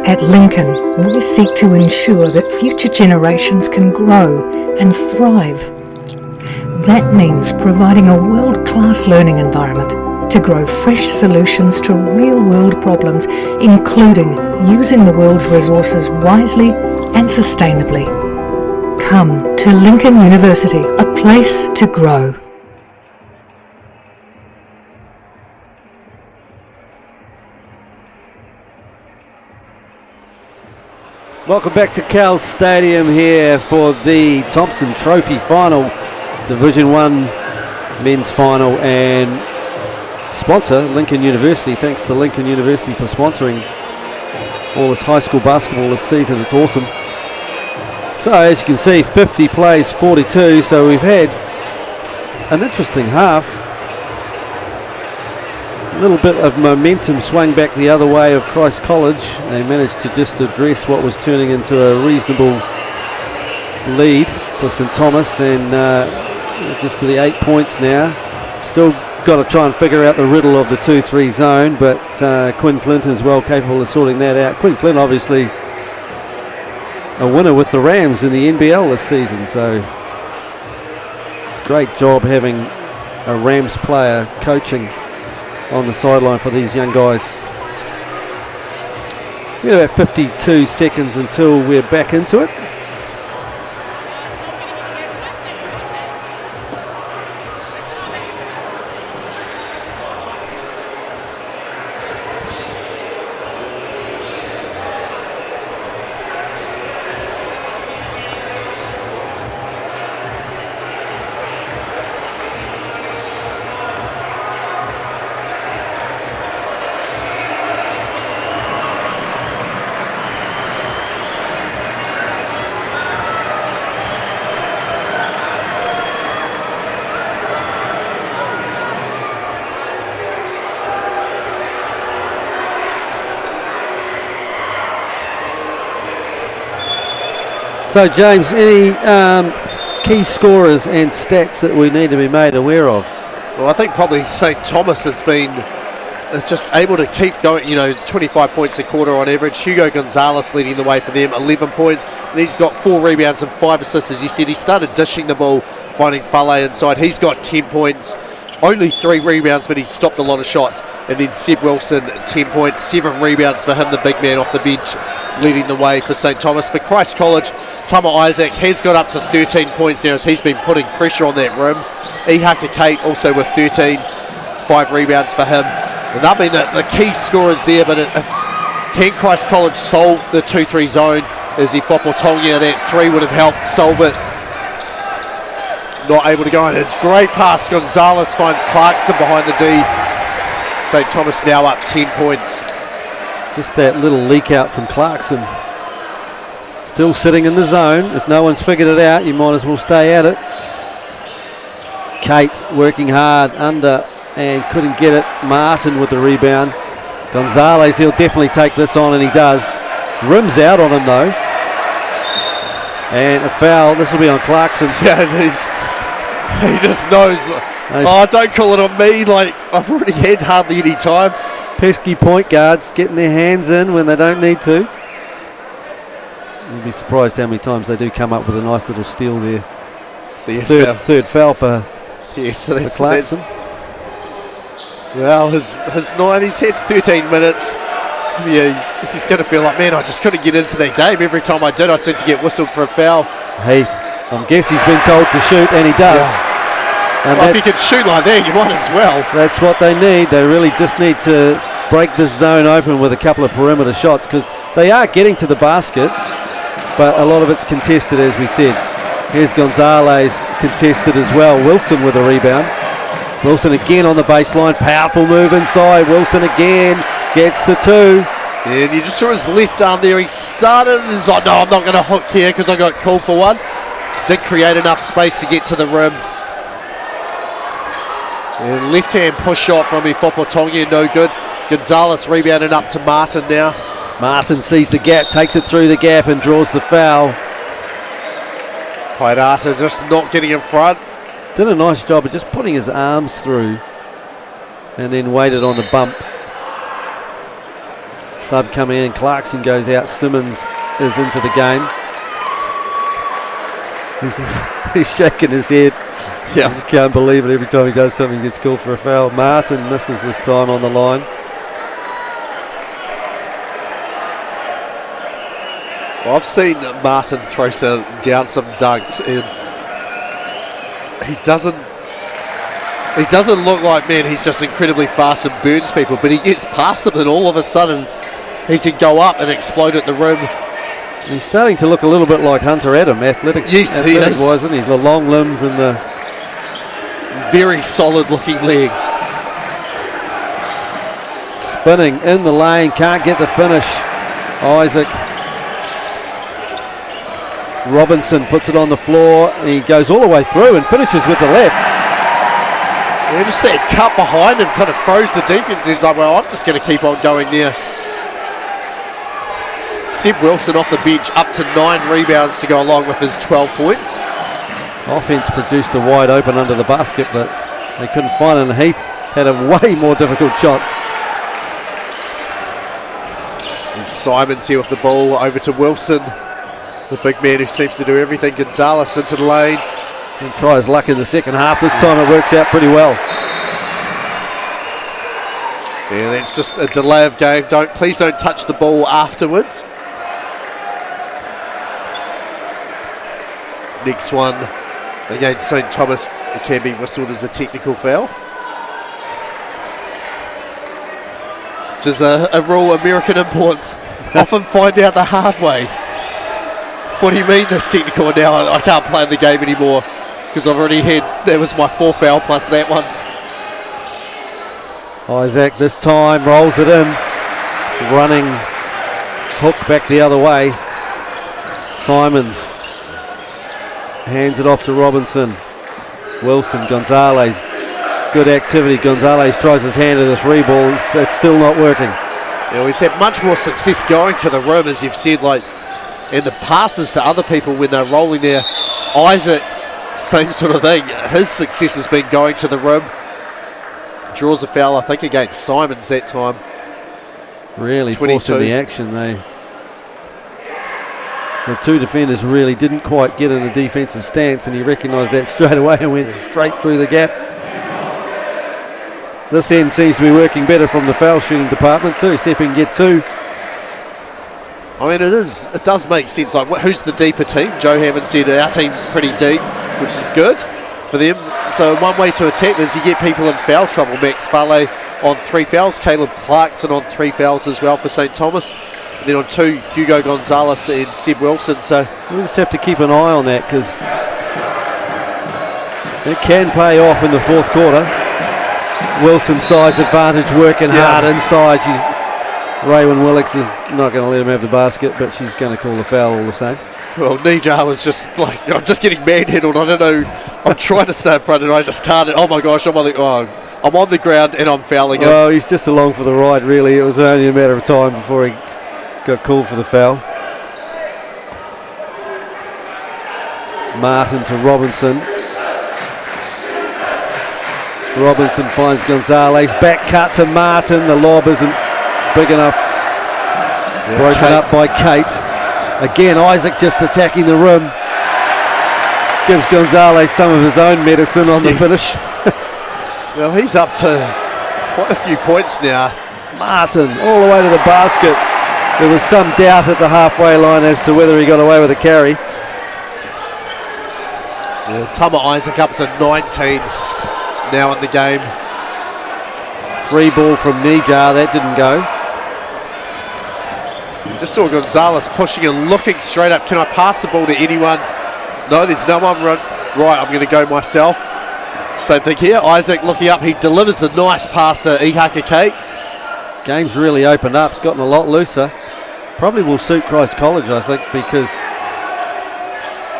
At Lincoln, we seek to ensure that future generations can grow and thrive. That means providing a world-class learning environment to grow fresh solutions to real-world problems, including using the world's resources wisely and sustainably. Come to Lincoln University, a place to grow. Welcome back to Cowles Stadium here for the Thomson Trophy Final, Division 1 Men's Final, and sponsor Lincoln University. Thanks to Lincoln University for sponsoring all this high school basketball this season. It's awesome. So as you can see, 50 plays 42, so we've had an interesting half. A little bit of momentum swung back the other way of Christ College. They managed to just address what was turning into a reasonable lead for St Thomas, and just to the 8 points now. Still got to try and figure out the riddle of the 2-3 zone, but Quinn Clinton is well capable of sorting that out. Quinn Clinton obviously a winner with the Rams in the NBL this season, so great job having a Rams player coaching on the sideline for these young guys. We have about 52 seconds until we're back into it. So James, any key scorers and stats that we need to be made aware of? Well, I think probably St. Thomas has been just able to keep going, 25 points a quarter on average. Hugo Gonzalez leading the way for them, 11 points. And he's got 4 rebounds and 5 assists. As you said, he started dishing the ball, finding Fale inside. He's got 10 points, only 3 rebounds, but he stopped a lot of shots. And then Seb Wilson, 10 points, 7 rebounds for him, the big man off the bench, leading the way for St. Thomas. For Christ College, Tama Isaac has got up to 13 points now as he's been putting pressure on that rim. Ihaka Kate also with 13, 5 rebounds for him. And they've been the key scorers there, but it's can Christ College solve the 2-3 zone? As he Fopotongia, that 3 would have helped solve it. Not able to go in. It's great pass. Gonzalez finds Clarkson behind the D. St. Thomas now up 10 points. Just that little leak out from Clarkson. Still sitting in the zone. If no one's figured it out, you might as well stay at it. Kate working hard under and couldn't get it. Martin with the rebound. Gonzalez, he'll definitely take this on, and he does. Rims out on him though. And a foul. This will be on Clarkson. Yeah, he just knows. Don't call it on me. Like, I've already had hardly any time. Pesky point guards getting their hands in when they don't need to. You'll be surprised how many times they do come up with a nice little steal there. So yeah, third foul for, so for Clarkson. Well, his 9, he's had 13 minutes. Yeah, he's just going to feel like, man, I just couldn't get into that game. Every time I did, I seemed to get whistled for a foul. Hey, I guess he's been told to shoot, and he does. Yeah. And well, if you can shoot like that, you might as well. That's what they need. They really just need to break this zone open with a couple of perimeter shots, because they are getting to the basket, but a lot of it's contested, as we said. Here's Gonzalez contested as well. Wilson with a rebound. Wilson again on the baseline. Powerful move inside. Wilson again gets the 2. And you just saw his left arm there. He started and he's like, no, I'm not going to hook here because I got called for one. Did create enough space to get to the rim. And left hand push shot from Ifopotongia, no good. Gonzalez rebounding up to Martin now. Martin sees the gap, takes it through the gap and draws the foul. Haidata just not getting in front. Did a nice job of just putting his arms through and then waited on the bump. Sub coming in, Clarkson goes out, Simmons is into the game. He's shaking his head. Yeah. I just can't believe it. Every time he does something, he gets called for a foul. Martin misses this time on the line. Well, I've seen Martin throw down some dunks, and he doesn't look like, man, he's just incredibly fast and burns people, but he gets past them and all of a sudden he can go up and explode at the rim. He's starting to look a little bit like Hunter Adam, athletic-wise, isn't he? He's the long limbs and the very solid looking legs. Spinning in the lane, can't get the finish. Isaac Robinson puts it on the floor. He goes all the way through and finishes with the left. Yeah, just that cut behind him kind of froze the defense. He's like, well, I'm just going to keep on going there. Seb Wilson off the bench, up to 9 rebounds to go along with his 12 points. Offense produced a wide open under the basket, but they couldn't find it, and Heath had a way more difficult shot. And Simons here with the ball over to Wilson, the big man who seems to do everything. Gonzalez into the lane. And try his luck in the second half. This time it works out pretty well. Yeah, that's just a delay of game. Please don't touch the ball afterwards. Next one against St. Thomas, it can be whistled as a technical foul, which is a rule American imports often find out the hard way. What do you mean this technical? Now I can't play in the game anymore because I've already had, that was my 4th foul plus that one. Isaac this time rolls it in, running hook back the other way. Simons hands it off to Robinson. Wilson, Gonzalez, good activity. Gonzalez tries his hand at the 3 ball. That's still not working. Yeah, he's had much more success going to the rim, as you've said, like, and the passes to other people when they're rolling there. Isaac same sort of thing. His success has been going to the rim. Draws a foul, I think, against Simons that time. Really 22. forcing the action. The two defenders really didn't quite get in a defensive stance, and he recognised that straight away and went straight through the gap. This end seems to be working better from the foul shooting department too. See if he can get two. I mean, it does make sense. Like, who's the deeper team? Joe Hammond said our team's pretty deep, which is good for them. So one way to attack is you get people in foul trouble. Max Farley on 3 fouls, Caleb Clarkson on 3 fouls as well for St Thomas. And then on 2, Hugo Gonzalez and Seb Wilson. So we'll just have to keep an eye on that, because it can pay off in the fourth quarter. Wilson's size advantage, working hard inside. Raywin Willix is not going to let him have the basket, but she's going to call the foul all the same. Well, Nija was just like, I'm just getting manhandled. I don't know. I'm trying to stay in front and I just can't. Oh my gosh, I'm on the ground and I'm fouling him. Oh, he's just along for the ride, really. It was only a matter of time before he got called for the foul. Martin to Robinson. Robinson finds Gonzalez. Back cut to Martin. The lob isn't big enough. Broken Kate. up by Kate. Again, Isaac just attacking the rim. Gives Gonzalez some of his own medicine on the finish. Well, he's up to quite a few points now. Martin all the way to the basket. There was some doubt at the halfway line as to whether he got away with a carry. Tama Isaac up to 19 now in the game. 3 ball from Nijar, that didn't go. Just saw Gonzalez pushing and looking straight up. Can I pass the ball to anyone? No, there's no one. Right, I'm going to go myself. Same thing here. Isaac looking up. He delivers a nice pass to Ihaka Kate. Game's really opened up. It's gotten a lot looser. Probably will suit Christ College, I think, because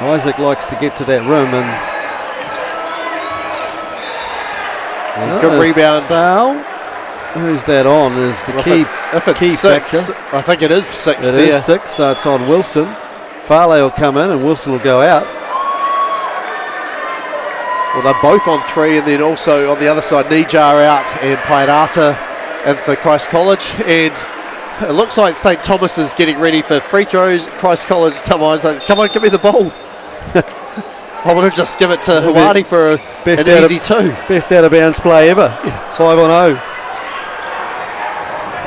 Isaac likes to get to that rim. And good rebound. Foul. Who's that on? Is the key? If it's key 6, factor. I think it is 6 It there. is 6, so it's on Wilson. Farley will come in and Wilson will go out. Well, they're both on 3, and then also on the other side, Nijar out and Paiarata in for Christ College. And it looks like St Thomas is getting ready for free throws. Christ College, come on, give me the ball. I would have just give it to Hawadi for an easy 2. Best out of bounds play ever. 5-0.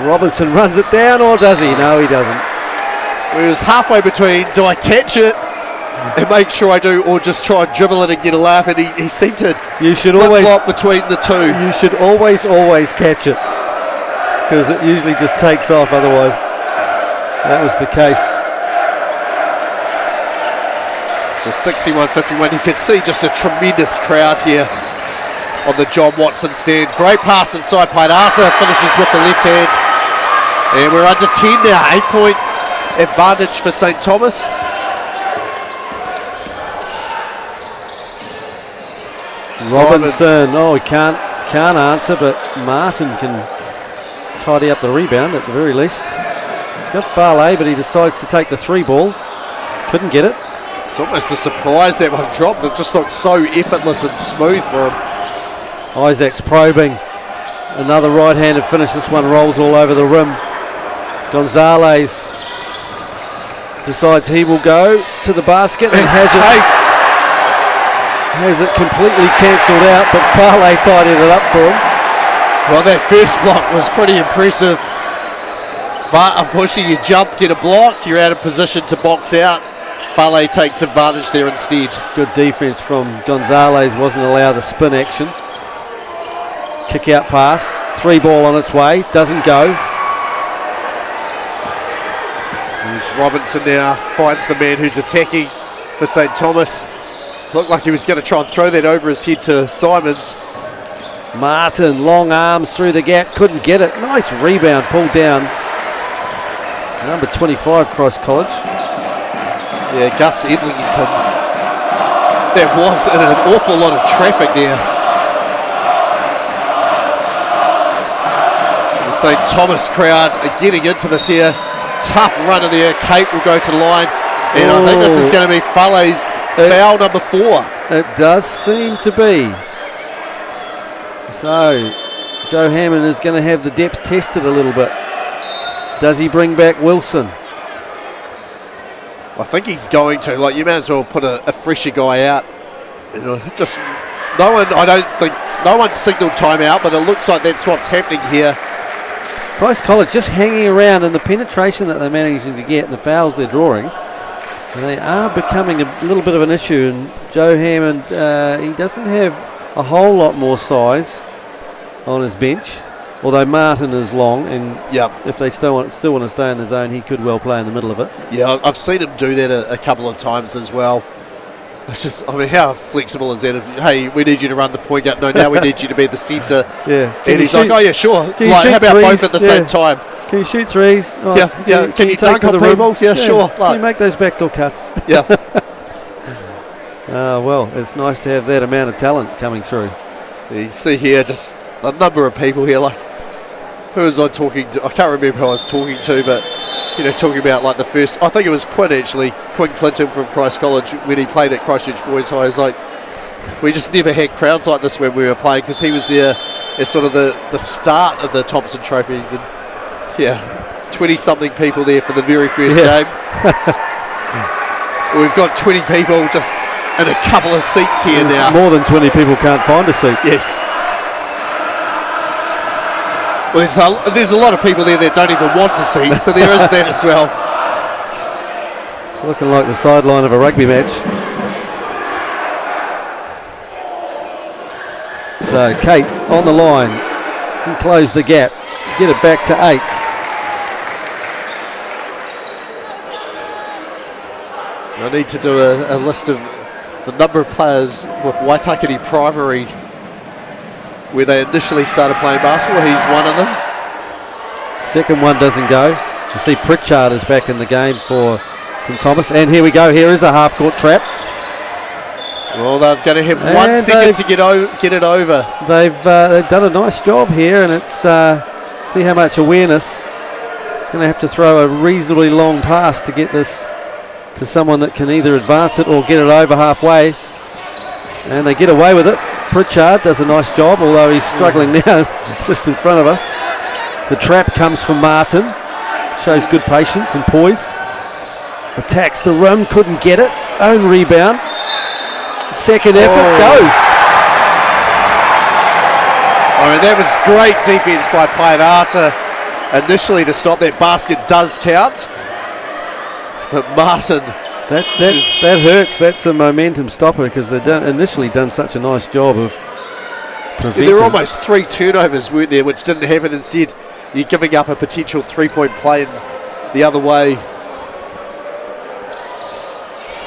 Robinson runs it down, or does he? No, he doesn't. He was halfway between, do I catch it and make sure I do, or just try and dribble it and get a laugh, and he seemed to flip-flop between the 2. You should always catch it, because it usually just takes off otherwise. That was the case. So 61-51, you can see just a tremendous crowd here on the John Watson stand. Great pass inside. Paiarata finishes with the left hand. And we're under 10 now. 8-point advantage for St Thomas. Robinson, he can't answer, but Martin can tidy up the rebound at the very least. He's got Farley, but he decides to take the 3 ball. Couldn't get it. It's almost a surprise that one dropped. It just looked so effortless and smooth for him. Isaac's probing. Another right-handed finish. This one rolls all over the rim. Gonzalez decides he will go to the basket and has it completely cancelled out, but Farley tidied it up for him. Well, that first block was pretty impressive. But unfortunately, you jump, get a block, you're out of position to box out. Farley takes advantage there instead. Good defense from Gonzalez, wasn't allowed the spin action. Kick out pass, 3 ball on its way, doesn't go. Here's Robinson now, finds the man who's attacking for St Thomas. Looked like he was going to try and throw that over his head to Simons. Martin, long arms through the gap, couldn't get it. Nice rebound, pulled down. Number 25, Christ College. Yeah, Gus Edlington. There was an awful lot of traffic there. The St Thomas crowd are getting into this here. Tough run in there. Kate will go to the line. And I think this is going to be Farley's foul number 4. It does seem to be. So, Joe Hammond is going to have the depth tested a little bit. Does he bring back Wilson? I think he's going to. Like, you might as well put a fresher guy out. You know, just no one. I don't think no one signalled timeout, but it looks like that's what's happening here. Christ College just hanging around, and the penetration that they're managing to get and the fouls they're drawing, they are becoming a little bit of an issue. And Joe Hammond, he doesn't have a whole lot more size on his bench, although Martin is long, and if they still want to stay in the zone, he could well play in the middle of it. Yeah, I've seen him do that a couple of times as well. It's just, I mean, how flexible is that? Hey, we need you to run the point out. No, now we need you to be the centre. Yeah. And he's like, oh yeah, sure. Like, how about threes? both at the same time? Can you shoot threes? Oh, yeah. Can you dunk on people? Yeah, sure. Can you make those backdoor cuts? Yeah. Well, it's nice to have that amount of talent coming through. You see here just a number of people here. Like, who was I talking to? I can't remember who I was talking to, but you know, talking about like the first. I think it was Quinn actually, Quinn Clinton from Christ College when he played at Christchurch Boys High. Is like, we just never had crowds like this when we were playing, because he was there as sort of the start of the Thomson trophies, and 20-something people there for the very first game. We've got 20 people just in a couple of seats here now. More than 20 people can't find a seat. Yes. Well, there's a lot of people there that don't even want to see, so there is that as well. It's looking like the sideline of a rugby match. So Kate on the line, can close the gap, get it back to 8. I need to do a list of the number of players with Waitakere Primary where they initially started playing basketball. He's one of them. Second one doesn't go. You see Pritchard is back in the game for St Thomas. And here we go. Here is a half-court trap. Well, they're going to have 1 second to get it over. They've done a nice job here, and it's see how much awareness. It's going to have to throw a reasonably long pass to get this to someone that can either advance it or get it over halfway. And they get away with it. Pritchard does a nice job, although he's struggling now just in front of us. The trap comes from Martin. Shows good patience and poise. Attacks the rim, couldn't get it. Own rebound. Second effort goes. I mean, that was great defense by Pai'ata initially to stop that. Basket does count. But Martin, that hurts. That's a momentum stopper, because they've initially done such a nice job of preventing. There were almost 3 turnovers, weren't there, which didn't happen. Instead, you're giving up a potential 3-point play the other way.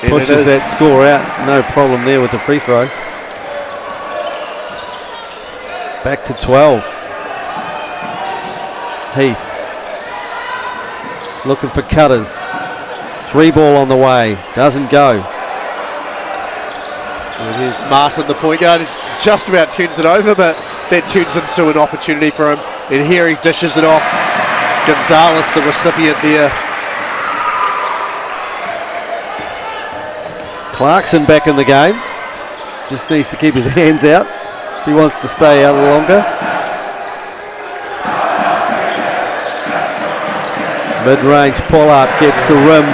And pushes that score out. No problem there with the free throw. Back to 12. Heath looking for cutters. 3 ball on the way. Doesn't go. And here's Martin, the point guard. Just about turns it over, but that turns into an opportunity for him. And here he dishes it off. Gonzalez, the recipient there. Clarkson back in the game. Just needs to keep his hands out if he wants to stay out longer. Mid-range pull-up, gets the rim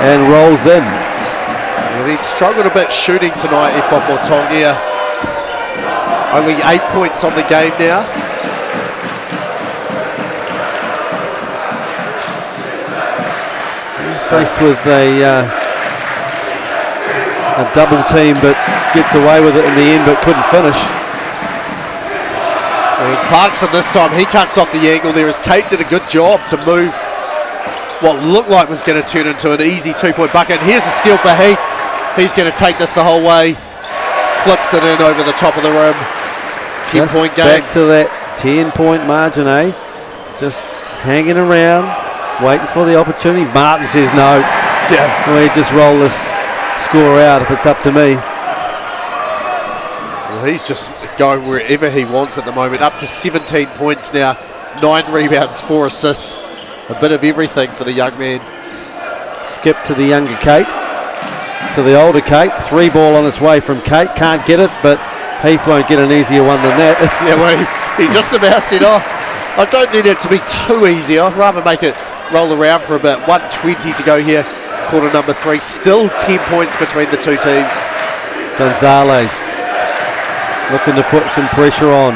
and rolls in. And he's struggled a bit shooting tonight, Ifop Motongia. Only 8 points on the game now. Faced with a double team, but gets away with it in the end, but couldn't finish. And Clarkson this time, he cuts off the angle there as Kate did a good job to move what looked like was going to turn into an easy 2-point bucket. And here's the steal for Heath. He's going to take this the whole way. Flips it in over the top of the rim. 10-point game. Back to that 10-point margin, eh? Just hanging around, waiting for the opportunity. Martin says no. Yeah. We just roll this score out if it's up to me. Well, he's just going wherever he wants at the moment. Up to 17 points now. 9 rebounds, 4 assists. A bit of everything for the young man. Skip to the younger Kate. to the older Kate. 3 ball on its way from Kate. Can't get it, but Heath won't get an easier one than that. Yeah, well, he just about said, I don't need it to be too easy. I'd rather make it roll around for a bit. 1:20 to go here, quarter number 3. Still 10 points between the two teams. Gonzalez looking to put some pressure on.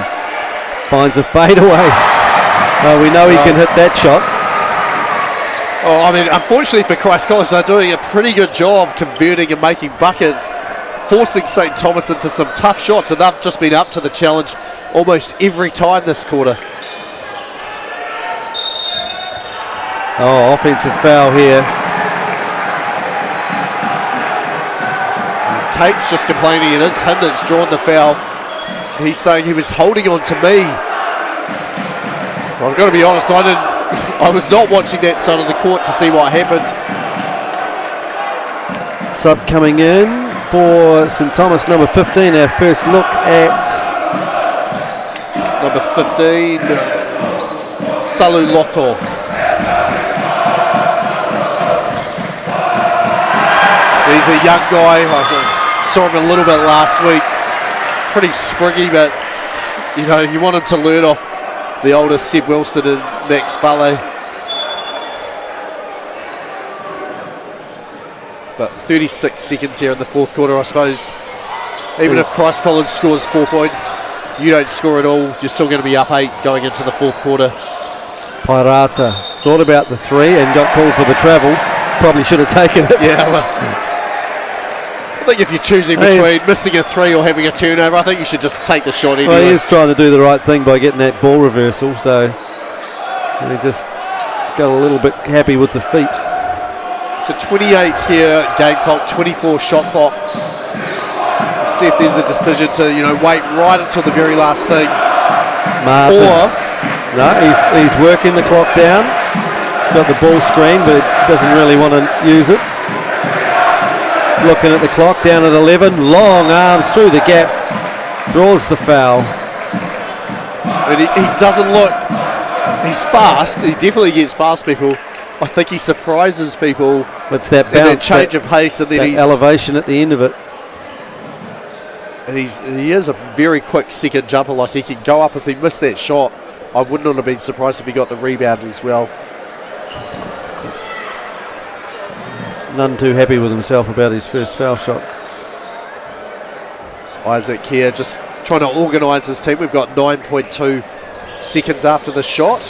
Finds a fadeaway. Oh, we know he can hit that shot. Oh, I mean, unfortunately for Christ College, they're doing a pretty good job converting and making buckets, forcing St. Thomas into some tough shots, and they've just been up to the challenge almost every time this quarter. Oh, offensive foul here. Kate's just complaining it is him that's drawn the foul. He's saying he was holding on to me. Well, I've got to be honest, I was not watching that side of the court to see what happened. Sub coming in for St. Thomas, number 15. Our first look at number 15, Salu Loto. He's a young guy. I saw him a little bit last week. Pretty springy, but you want him to learn off the older Seb Wilson and Max Valle. But 36 seconds here in the fourth quarter, I suppose. Even if Christ College scores 4 points, you don't score at all, you're still going to be up 8 going into the fourth quarter. Pirata thought about the 3 and got called for the travel. Probably should have taken it. Yeah, well, I think if you're choosing between missing a 3 or having a turnover, I think you should just take the shot anyway. Well, he is trying to do the right thing by getting that ball reversal, so he just got a little bit happy with the feet. So 28 here, game clock, 24 shot clock. Let's see if there's a decision to, wait right until the very last thing. Martin. Or no, he's working the clock down. He's got the ball screen, but doesn't really want to use it. Looking at the clock, down at 11. Long arms through the gap. Draws the foul. And he doesn't look... He's fast. He definitely gets past people. I think he surprises people. It's that bounce, and that change of pace, and then that elevation at the end of it. And he is a very quick second jumper. Like, he can go up. If he missed that shot, I would not have been surprised if he got the rebound as well. None too happy with himself about his first foul shot. So Isaac here just trying to organise his team. We've got 9.2 seconds after the shot.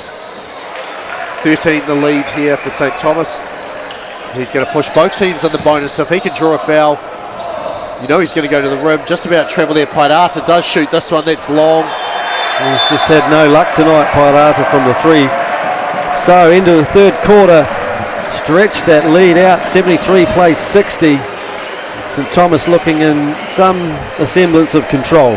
13 the lead here for St. Thomas. He's going to push both teams in the bonus. So if he can draw a foul, he's going to go to the rim. Just about travel there. Pirata does shoot this one. That's long. He's just had no luck tonight, Pirata, from the 3. So into the third quarter. Stretch that lead out, 73 plays 60. St. Thomas looking in some semblance of control.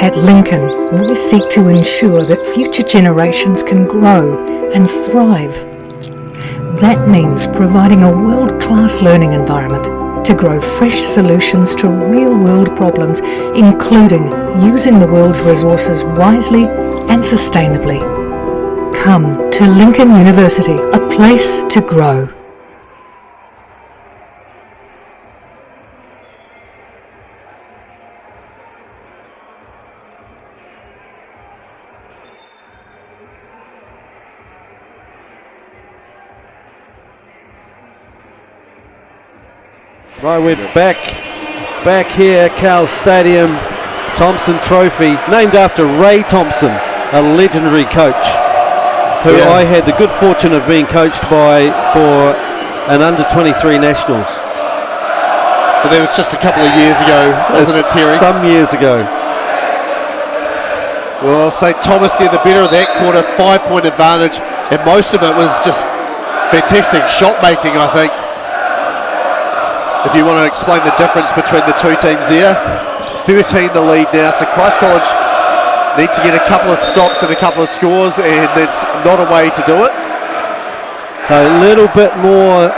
At Lincoln, we seek to ensure that future generations can grow and thrive. That means providing a world-class learning environment to grow fresh solutions to real-world problems, including using the world's resources wisely and sustainably. Come to Lincoln University, a place to grow. Right, we're back here, Cowles Stadium, Thomson Trophy, named after Ray Thomson, a legendary coach, who I had the good fortune of being coached by for an under-23 nationals. So that was just a couple of years ago, wasn't it, Terry? Some years ago. Well, St. Thomas there, the better of that quarter, 5-point advantage, and most of it was just fantastic shot making, I think. If you want to explain the difference between the two teams there, 13 the lead now, so Christ College need to get a couple of stops and a couple of scores, and that's not a way to do it. So a little bit more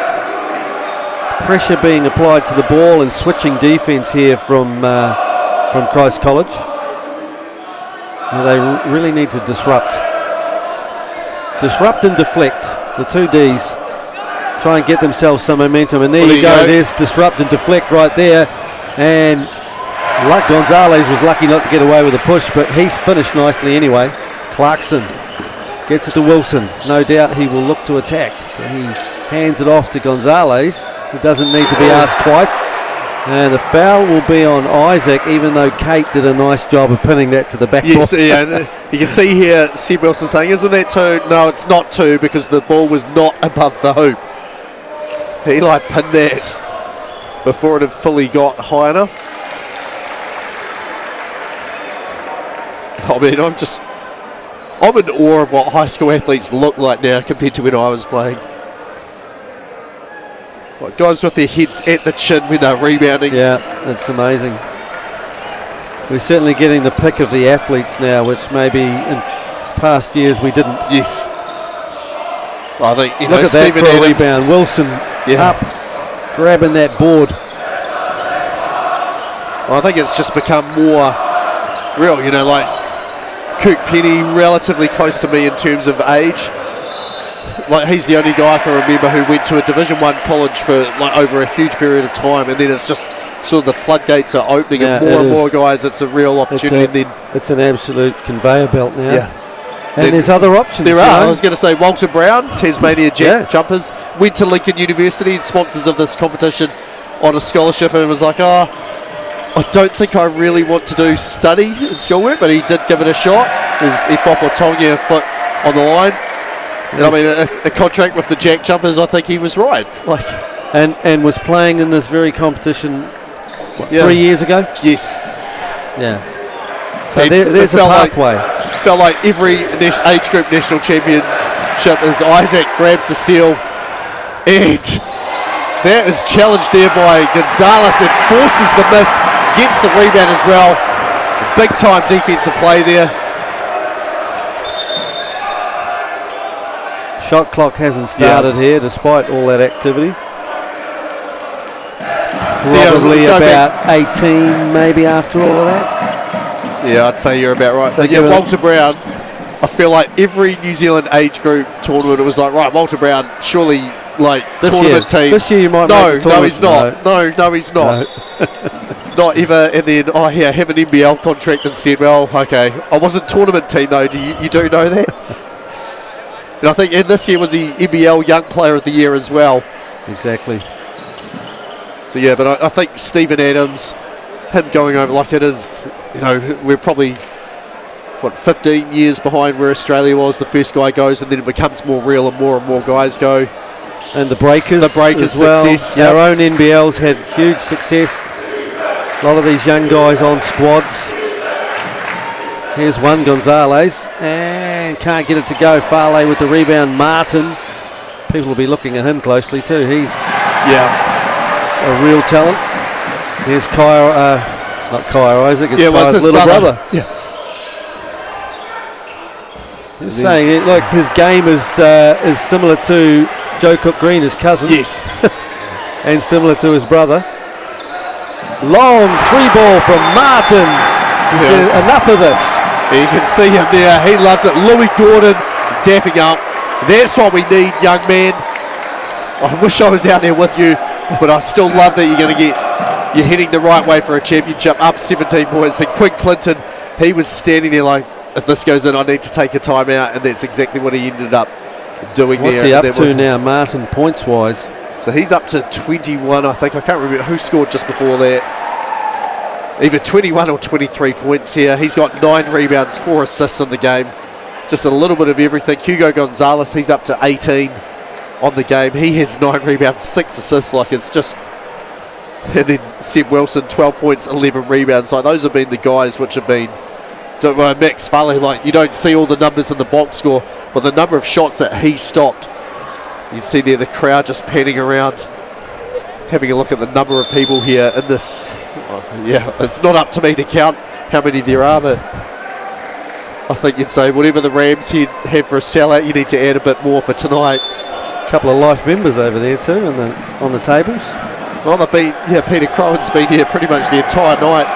pressure being applied to the ball and switching defence here from Christ College. They really need to disrupt and deflect. The two Ds try and get themselves some momentum, and there you go. There's disrupt and deflect right there, and Gonzalez was lucky not to get away with a push, but he finished nicely anyway. Clarkson gets it to Wilson. No doubt he will look to attack, but he hands it off to Gonzalez, who doesn't need to be asked twice. And the foul will be on Isaac, even though Kate did a nice job of pinning that to the back. Yes, yeah, you can see here Seb Wilson saying, isn't that two? No, it's not two, because the ball was not above the hoop. He pinned that before it had fully got high enough. I mean, I'm in awe of what high school athletes look like now compared to when I was playing. Guys with their heads at the chin when they're rebounding. Yeah, it's amazing. We're certainly getting the pick of the athletes now, which maybe in past years we didn't. Yes. I think, look at Stephen that for Adams. a rebound. Wilson up, grabbing that board. I think it's just become more real, Cook Penny, relatively close to me in terms of age. He's the only guy I can remember who went to a Division 1 college for over a huge period of time, and then it's just sort of the floodgates are opening, and more guys, it's a real opportunity. It's an absolute conveyor belt now. Yeah. And there's other options. There are. I was going to say Walter Brown, Tasmania Jumpers, went to Lincoln University, sponsors of this competition, on a scholarship, and was like, I don't think I really want to do study in schoolwork, but he did give it a shot. His Ifopo Tongia foot on the line. And I mean, a contract with the Jack Jumpers, I think he was right. And was playing in this very competition 3 years ago? Yes. Yeah. So there's a pathway. Felt like every age group national championship as Isaac grabs the steal. And that is challenged there by Gonzalez. It forces the miss, gets the rebound as well. Big time defensive play there. Shot clock hasn't started here despite all that activity. Probably about 18 maybe after all of that. Yeah, I'd say you're about right. But Walter Brown, I feel like every New Zealand age group tournament, it was like, right, Walter Brown, surely tournament team. This year you might No, he's not. No, he's not. Not ever. And then, have an NBL contract instead. Well, okay. I wasn't tournament team though. You do know that? And I think this year was the NBL Young Player of the Year as well. Exactly. So yeah, but I think Stephen Adams, him going over it is, we're probably 15 years behind where Australia was. The first guy goes, and then it becomes more real, and more guys go. And the Breakers as well. Success. Our own NBL's had huge success. A lot of these young guys on squads. Here's one, Gonzalez, and can't get it to go. Farley with the rebound. Martin, people will be looking at him closely too. He's a real talent. Here's not Kyle Isaac, it's Kyle's little brother. Yeah. He's saying, look, his game is similar to Joe Cook Green, his cousin. Yes. And similar to his brother. Long three ball from Martin. He says, enough of this. You can see him there. He loves it. Louis Gordon dapping up. That's what we need, young man. I wish I was out there with you, but I still love that you're heading the right way for a championship. Up 17 points. And Quinn Clinton, he was standing there like, if this goes in, I need to take a timeout, and that's exactly what he ended up doing. What's he up to now, Martin, points-wise? So he's up to 21, I think. I can't remember who scored just before that. Either 21 or 23 points here. He's got 9 rebounds, 4 assists on the game. Just a little bit of everything. Hugo Gonzalez, he's up to 18 on the game. He has 9 rebounds, 6 assists. It's just... And then Seb Wilson, 12 points, 11 rebounds. Those have been the guys which have been... Max Farley, you don't see all the numbers in the box score, but the number of shots that he stopped. You see there the crowd just panning around, having a look at the number of people here in this. It's not up to me to count how many there are, but I think you'd say whatever the Rams have for a sellout, you need to add a bit more for tonight. A couple of life members over there too on the tables. Well, Peter Crowan's been here pretty much the entire night.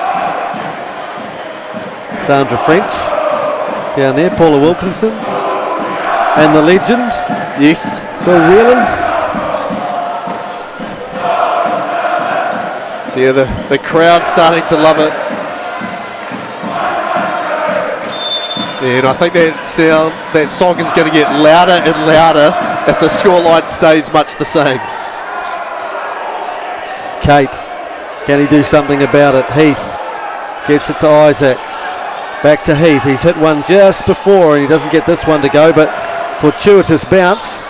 Sandra French down there, Paula Wilkinson, and the legend. Yes. Bill Whelan. So yeah, the crowd's starting to love it. And I think that song is going to get louder and louder if the scoreline stays much the same. Kate, can he do something about it? Heath gets it to Isaac. Back to Heath. He's hit one just before and he doesn't get this one to go, but fortuitous bounce.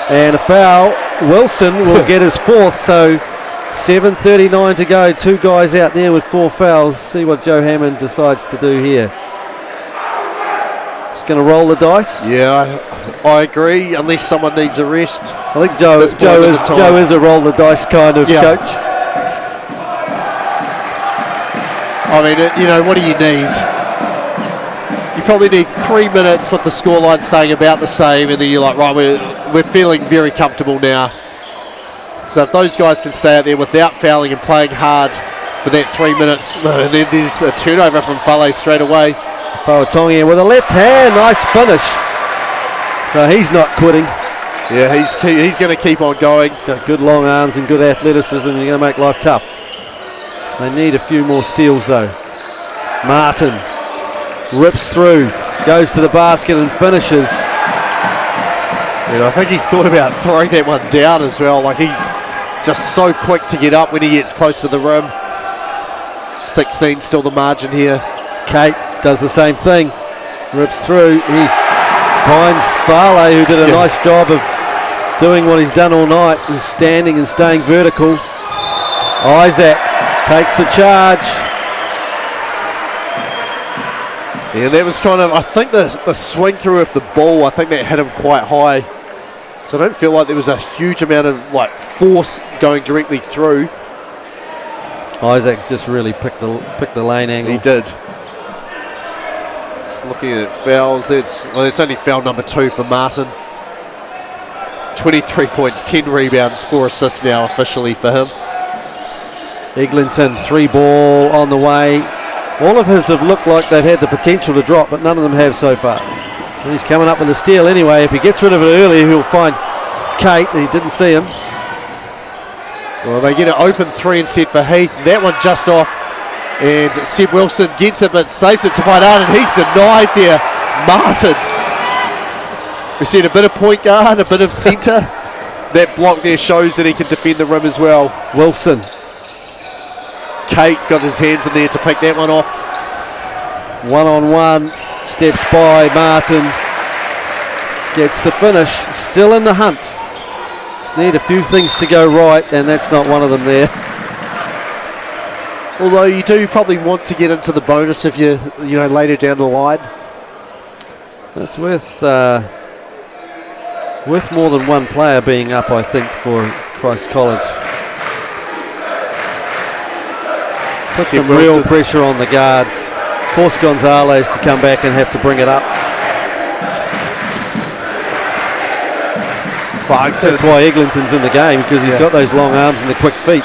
And a foul. Wilson will get his fourth, so 7:39 to go. Two guys out there with 4 fouls. See what Joe Hammond decides to do here. Just going to roll the dice. Yeah, I agree, unless someone needs a rest. I think Joe is a roll the dice kind of coach. I mean, what do you need? You probably need 3 minutes with the scoreline staying about the same, and then you're like, right, we're feeling very comfortable now. So if those guys can stay out there without fouling and playing hard for that 3 minutes, and then there's a turnover from Fale straight away. Fa'atongi with a left hand, nice finish. So he's not quitting. Yeah, he's going to keep on going. He's got good long arms and good athleticism. You're going to make life tough. They need a few more steals though. Martin rips through, goes to the basket and finishes. I think he thought about throwing that one down as well. Like, he's just so quick to get up when he gets close to the rim. 16 still the margin here. Kate does the same thing. Rips through. He finds Fale, who did a nice job of doing what he's done all night, and standing and staying vertical. Isaac takes the charge. Yeah, that was kind of, I think the swing through of the ball, I think that hit him quite high. So I don't feel like there was a huge amount of force going directly through. Isaac just really picked the lane angle. He did. Just looking at fouls, it's only foul number 2 for Martin. 23 points, 10 rebounds, 4 assists now officially for him. Eglinton, 3 ball on the way. All of his have looked like they've had the potential to drop, but none of them have so far. And he's coming up with a steal anyway. If he gets rid of it early, he'll find Kate. He didn't see him. Well, they get an open 3 instead for Heath. That one just off. And Seb Wilson gets it, but saves it to Baidan, and he's denied there. Martin. We see a bit of point guard, a bit of centre. That block there shows that he can defend the rim as well. Wilson. Kate got his hands in there to pick that one off. 1-on-1, steps by Martin, gets the finish, still in the hunt. Just need a few things to go right, and that's not one of them there. Although you do probably want to get into the bonus if you later down the line. That's with more than one player being up, I think, for Christ College. Put some real pressure on the guards. Force Gonzalez to come back and have to bring it up. Clarkson. That's why Eglinton's in the game, because he's got those long arms and the quick feet.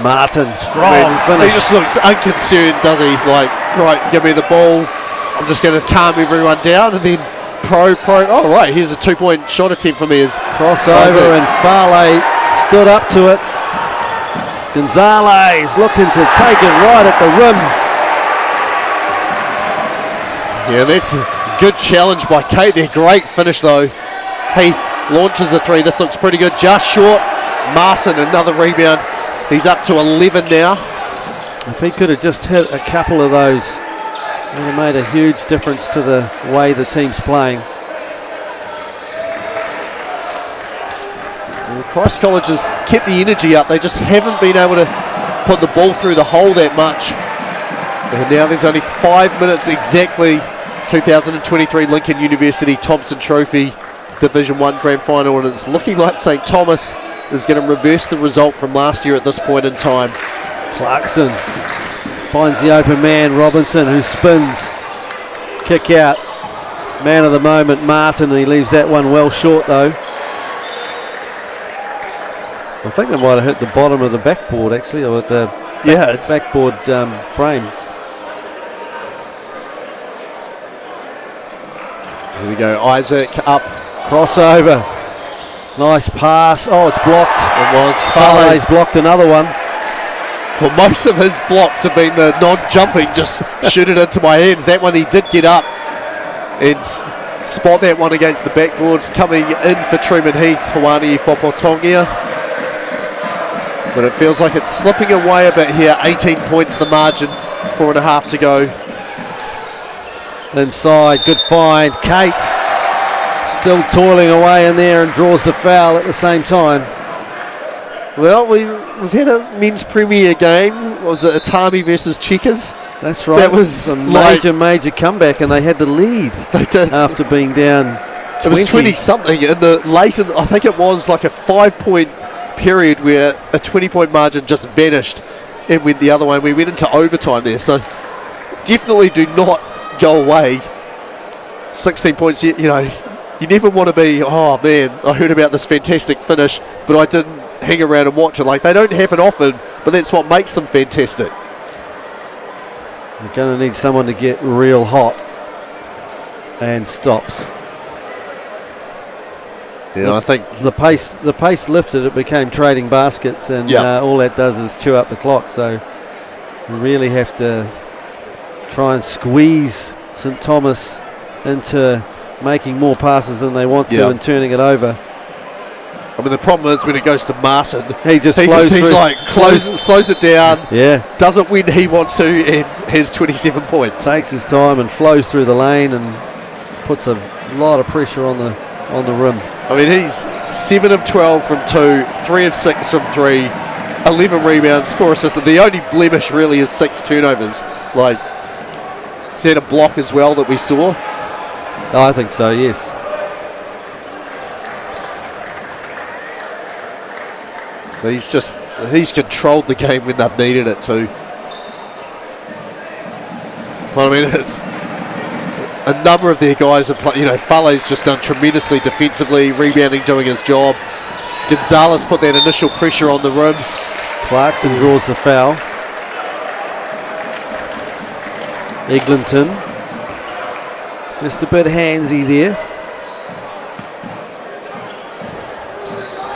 Martin, strong finish. He just looks unconcerned, does he? Like, right, give me the ball. I'm just going to calm everyone down, and then pro. Oh, right, here's a 2-point shot attempt for me. Crossover, and Fale stood up to it. Gonzalez looking to take it right at the rim. Yeah, that's a good challenge by Kate there. Great finish though. Heath launches a 3. This looks pretty good. Just short. Martin, another rebound. He's up to 11 now. If he could have just hit a couple of those, it would have made a huge difference to the way the team's playing. Christ College has kept the energy up. They just haven't been able to put the ball through the hole that much. And now there's only 5 minutes exactly. 2023 Lincoln University Thomson Trophy Division 1 Grand Final, and it's looking like St. Thomas is going to reverse the result from last year at this point in time. Clarkson finds the open man, Robinson, who spins. Kick out. Man of the moment, Martin, and he leaves that one well short though. I think they might have hit the bottom of the backboard actually, or the backboard frame. Here we go, Isaac up. Crossover. Nice pass. Oh, it's blocked. It was. Farley's blocked another one. Well, most of his blocks have been the non-jumping, just shoot it into my hands. That one he did get up and spot that one against the backboards. Coming in for Truman Heath, Hawani Fopotongia. But it feels like it's slipping away a bit here. 18 points the margin, 4.5 to go. Inside, good find. Kate still toiling away in there and draws the foul at the same time. Well, we've had a men's premier game. Was it Atami versus Checkers? That's right. That was a major comeback, and they had the lead. They did. After being down 20. It was 20-something in the late, I think it was like a 5-point period where a 20-point margin just vanished and went the other way. We went into overtime there, so definitely do not go away. 16 points, you know, you never want to be, oh man, I heard about this fantastic finish, but I didn't hang around and watch it. Like, they don't happen often, but that's what makes them fantastic. You're going to need someone to get real hot and stops. Yeah, I think the pace lifted. It became trading baskets, and all that does is chew up the clock. So we really have to try and squeeze St Thomas into making more passes than they want to and turning it over. I mean, the problem is when it goes to Martin, he flows through. He's like slows it down. Yeah, doesn't win he wants to, and has 27 points. Takes his time and flows through the lane and puts a lot of pressure on the rim. I mean, he's 7 of 12 from 2, 3 of 6 from 3, 11 rebounds, 4 assists. The only blemish really is 6 turnovers. Like, is that a block as well that we saw? I think so, yes. So he's controlled the game when they've needed it to. Well, I mean, it's a number of their guys have played. You know, Fale's just done tremendously defensively, rebounding, doing his job. Gonzalez put that initial pressure on the rim. Clarkson draws the foul. Eglinton, just a bit handsy there.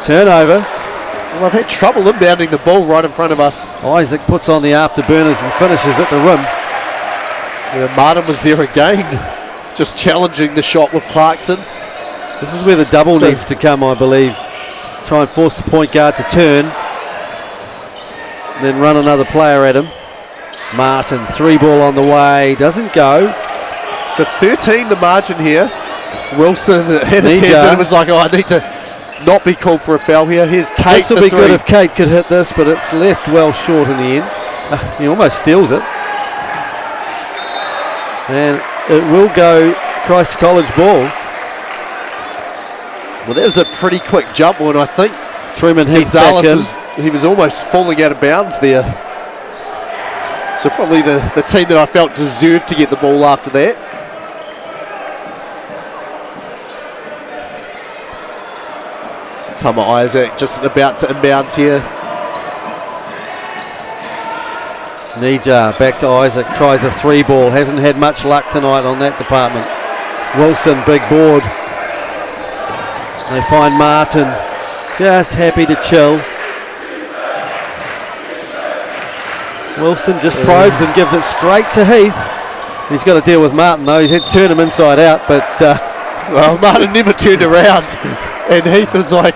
Turnover. Well, I've had trouble inbounding the ball right in front of us. Isaac puts on the afterburners and finishes at the rim. Yeah, Martin was there again, just challenging the shot with Clarkson. This is where the double needs to come, I believe. Try and force the point guard to turn, then run another player at him. Martin, 3-ball on the way, doesn't go. So 13 the margin here. Wilson had his hands in and was like, oh, I need to not be called for a foul here. Here's Kate. This will be good if Kate could hit this, but it's left well short in the end. He almost steals it. And it will go Christ College ball. Well, that was a pretty quick jump one, I think. Truman Heath back in. He was almost falling out of bounds there. So probably the team that I felt deserved to get the ball after that. It's Tama Isaac just about to inbounds here. Nija back to Isaac, tries a 3-ball, hasn't had much luck tonight on that department. Wilson, big board. They find Martin, just happy to chill. Wilson just probes and gives it straight to Heath. He's got to deal with Martin though, he's had to turn him inside out, but well, Martin never turned around, and Heath was like,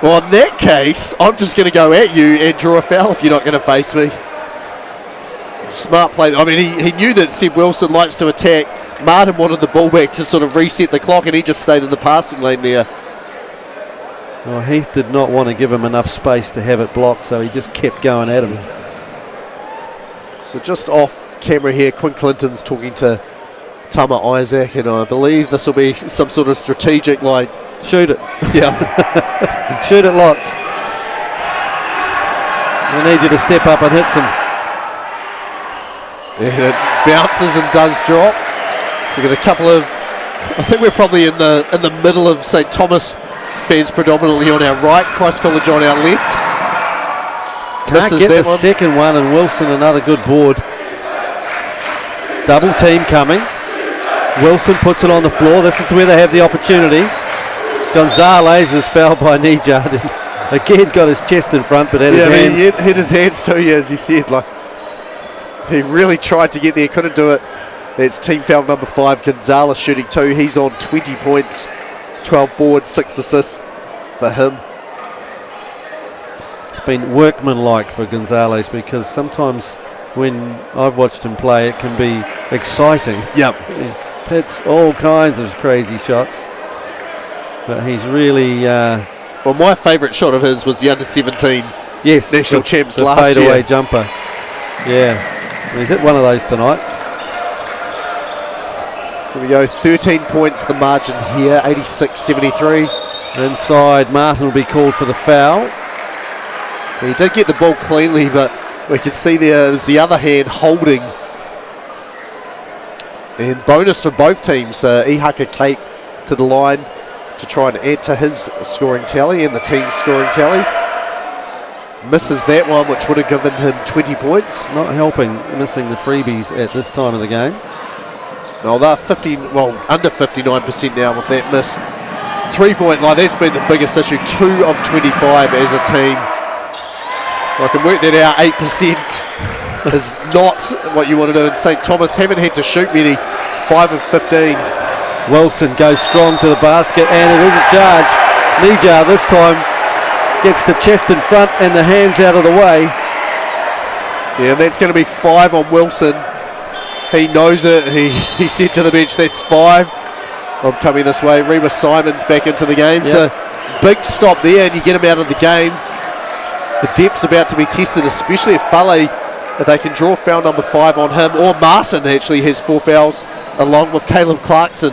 well, in that case, I'm just going to go at you and draw a foul if you're not going to face me. Smart play. I mean, he knew that Seb Wilson likes to attack. Martin wanted the ball back to sort of reset the clock, and he just stayed in the passing lane there. Well, Heath did not want to give him enough space to have it blocked, so he just kept going at him. So just off camera here, Quinn Clinton's talking to Tama Isaac, and I believe this will be some sort of strategic, like, shoot it. Yeah. Shoot it lots. We need you to step up and hit some. And it bounces and does drop. We've got a couple of, I think we're probably in the middle of St Thomas Fans predominantly on our right, Christ College on our left. Can't get the second one, and Wilson another good board. Double team coming. Wilson puts it on the floor. This is where they have the opportunity. Gonzalez is fouled by Nijard. Again, got his chest in front, but had his hands. He hit his hands too, as he said. Like, he really tried to get there, couldn't do it. It's team foul number 5. Gonzalez shooting 2. He's on 20 points, 12 boards, 6 assists for him. It's been workmanlike for Gonzalez, because sometimes when I've watched him play, it can be exciting. Yep. He hits all kinds of crazy shots, but he's really... well, my favourite shot of his was the under-17 national champs the last fadeaway year. Jumper. Yeah, he's hit one of those tonight. So we go 13 points the margin here, 86-73. Inside, Martin will be called for the foul. He did get the ball cleanly, but we can see there was the other hand holding. And bonus for both teams. Ihaka Kate to the line to try and add to his scoring tally and the team's scoring tally. Misses that one, which would have given him 20 points. Not helping, missing the freebies at this time of the game. No, they're under 59% now with that miss. 3-point line, that's been the biggest issue. 2 of 25 as a team. I can work that out. 8% is not what you want to do. And St. Thomas haven't had to shoot many. 5 of 15. Wilson goes strong to the basket, and it is a charge. Nijard this time gets the chest in front and the hands out of the way. Yeah, and that's going to be 5 on Wilson. He knows it. He said to the bench, that's 5. I'm coming this way. Remus Simons back into the game. Yep. So big stop there, and you get him out of the game. The depth's about to be tested, especially if Fale, if they can draw foul number 5 on him, or Martin actually has 4 fouls along with Caleb Clarkson.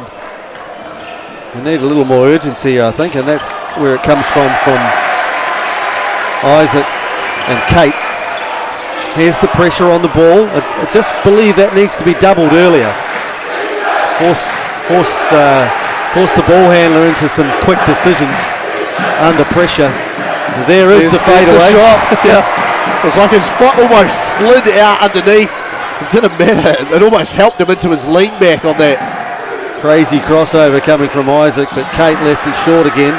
We need a little more urgency, I think, and that's where it comes from Isaac and Kate. Here's the pressure on the ball. I just believe that needs to be doubled earlier. Force the ball handler into some quick decisions under pressure. There is the fadeaway. Shot. Yeah. It was like his foot almost slid out underneath. It didn't matter. It almost helped him into his lean back on that. Crazy crossover coming from Isaac, but Kate left it short again.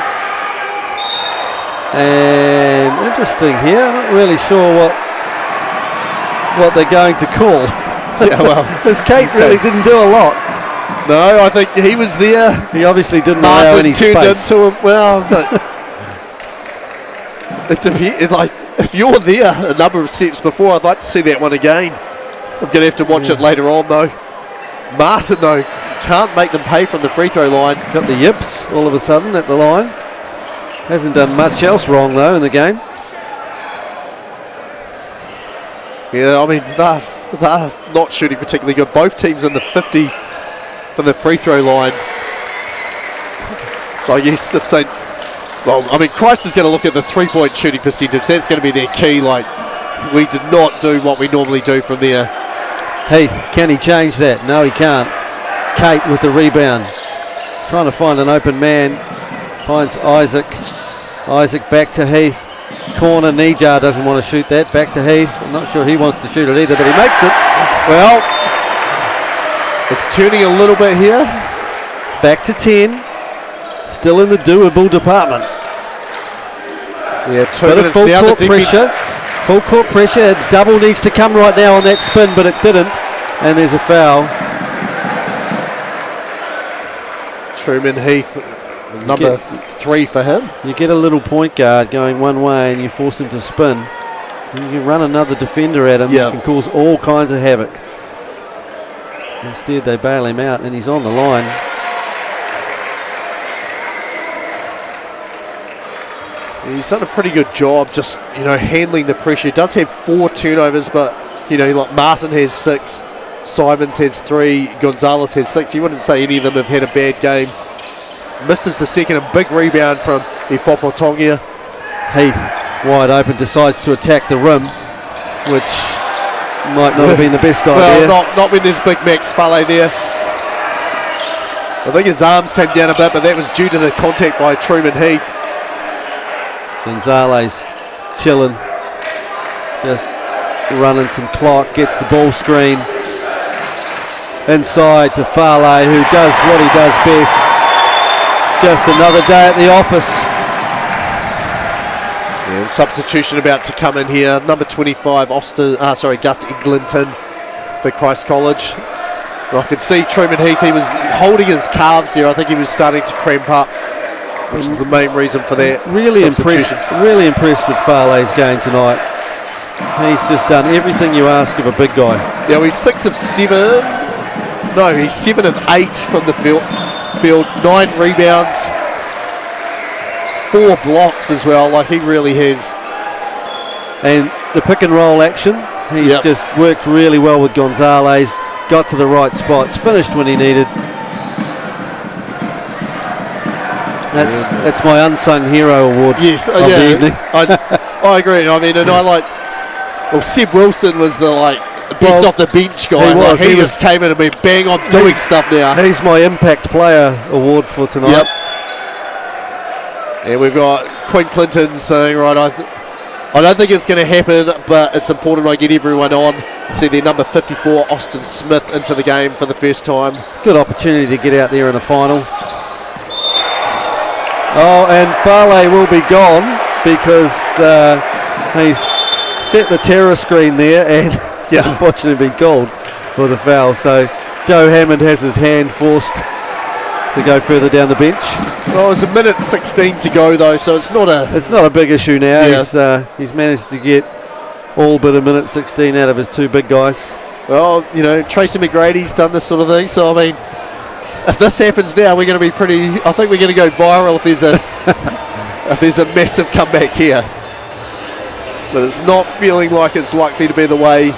And interesting here. I'm not really sure what they're going to call. Yeah, well, because Kate really didn't do a lot. No, I think he was there. He obviously didn't allow any space. Into him. Well, but like, if you're there a number of sets before, I'd like to see that one again. I'm going to have to watch it later on, though. Martin, though, can't make them pay from the free throw line. Got the yips all of a sudden at the line. Hasn't done much else wrong, though, in the game. Yeah, I mean, they're not shooting particularly good. Both teams in the 50 from the free throw line. So, yes, if St. Well, I mean, Christ is going to look at the 3-point shooting percentage. That's going to be their key. Like, we did not do what we normally do from there. Heath, can he change that? No, he can't. Kate with the rebound. Trying to find an open man. Finds Isaac. Isaac back to Heath. Corner, Nijard doesn't want to shoot that. Back to Heath. I'm not sure he wants to shoot it either, but he makes it. Well, it's turning a little bit here. Back to 10. Still in the doable department. Yeah, 2 minutes full down. Court pressure. Full court pressure. Double needs to come right now on that spin, but it didn't. And there's a foul. Truman Heath, number 3 for him. You get a little point guard going one way and you force him to spin. And you can run another defender at him. Yeah. You can cause all kinds of havoc. Instead, they bail him out and he's on the line. He's done a pretty good job just, handling the pressure. He does have 4 turnovers, but, like Martin has 6, Simons has 3, Gonzalez has 6. You wouldn't say any of them have had a bad game. Misses the second, a big rebound from Ifopotongia. Heath, wide open, decides to attack the rim, which might not have been the best idea. Well, not when there's Big Max Fale there. I think his arms came down a bit, but that was due to the contact by Truman Heath. Gonzalez chilling, just running some clock, gets the ball screen inside to Farley, who does what he does best. Just another day at the office. And substitution about to come in here. Number 25, Gus Eglinton for Christ College. I could see Truman Heath, he was holding his calves there. I think he was starting to cramp up, which is the main reason for that. Really impressed with Farley's game tonight. He's just done everything you ask of a big guy. Yeah, well, he's 6 of 7. No, he's 7 of 8 from the field. 9 rebounds, 4 blocks as well. Like, he really has. And the pick and roll action, he's just worked really well with Gonzalez. Got to the right spots, finished when he needed. That's my unsung hero award. Yes, of the evening. I agree. I mean, and I like. Well, Seb Wilson was the best off the bench guy. He just came in and been bang on doing stuff now. He's my impact player award for tonight. Yep. And we've got Quinn Clinton saying, right, I don't think it's going to happen, but it's important I get everyone on. See their number 54, Austin Smith, into the game for the first time. Good opportunity to get out there in a final. Oh, and Farley will be gone because he's set the terror screen there and unfortunately been called for the foul. So Joe Hammond has his hand forced to go further down the bench. Well, it's a minute 16 to go though, so it's not a big issue now. Yeah. He's managed to get all but a minute 16 out of his 2 big guys. Well, Tracy McGrady's done this sort of thing, so I mean, if this happens now, we're going to be I think we're going to go viral if there's a massive comeback here. But it's not feeling like it's likely to be the way.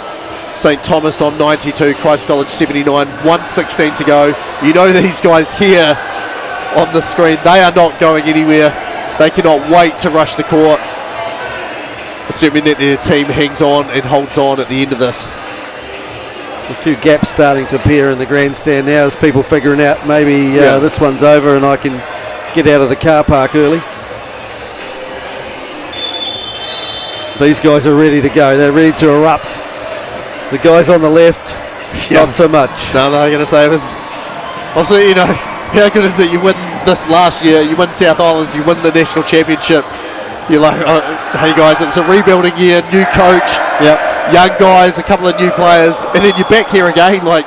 St. Thomas on 92, Christ College 79, 1:16 to go. You know these guys here on the screen, they are not going anywhere. They cannot wait to rush the court, assuming that their team hangs on and holds on at the end of this. A few gaps starting to appear in the grandstand now as people figuring out maybe this one's over and I can get out of the car park early. These guys are ready to go. They're ready to erupt. The guys on the left, not so much. No, I'm going to say it was. Also, how good is it? You win this last year, you win South Island, you win the national championship. You're like, hey guys, it's a rebuilding year, new coach, young guys, a couple of new players, and then you're back here again, like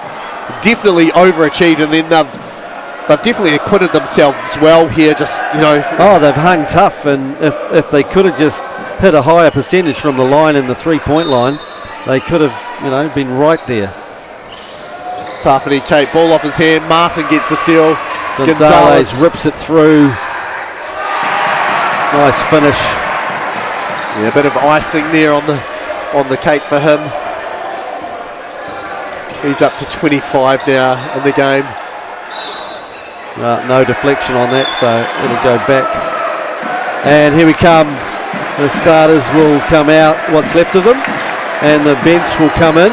definitely overachieved, and then they've definitely acquitted themselves well here. Just Oh, they've hung tough, and if they could have just hit a higher percentage from the line and the 3-point line, they could have, been right there. Tafani Kate, ball off his hand. Martin gets the steal. Gonzalez rips it through. Nice finish. Yeah, a bit of icing there on the cake for him. He's up to 25 now in the game. No deflection on that, so it'll go back. And here we come. The starters will come out, what's left of them, and the bench will come in.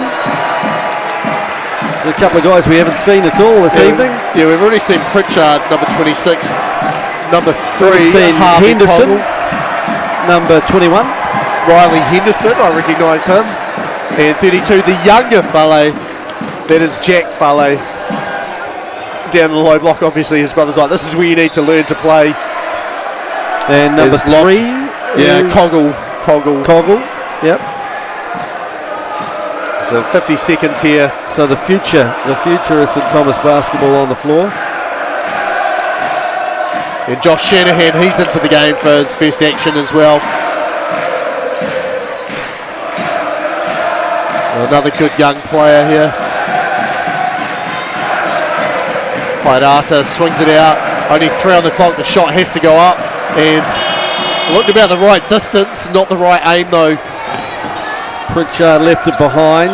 There's a couple of guys we haven't seen at all this evening. Yeah, we've already seen Pritchard, number 26. Number 3, Harvey Henderson, number 21. Riley Henderson, I recognise him. And 32, the younger fellow, that is Jack Farley. Down the low block, obviously, his brother's like, this is where you need to learn to play. And number 3 Coggle, yep. So 50 seconds here. So the future is St. Thomas basketball on the floor. And Josh Shanahan, he's into the game for his first action as well. Another good young player here. Paidata swings it out. Only 3 on the clock. The shot has to go up. And looked about the right distance, not the right aim though. Pritchard left it behind.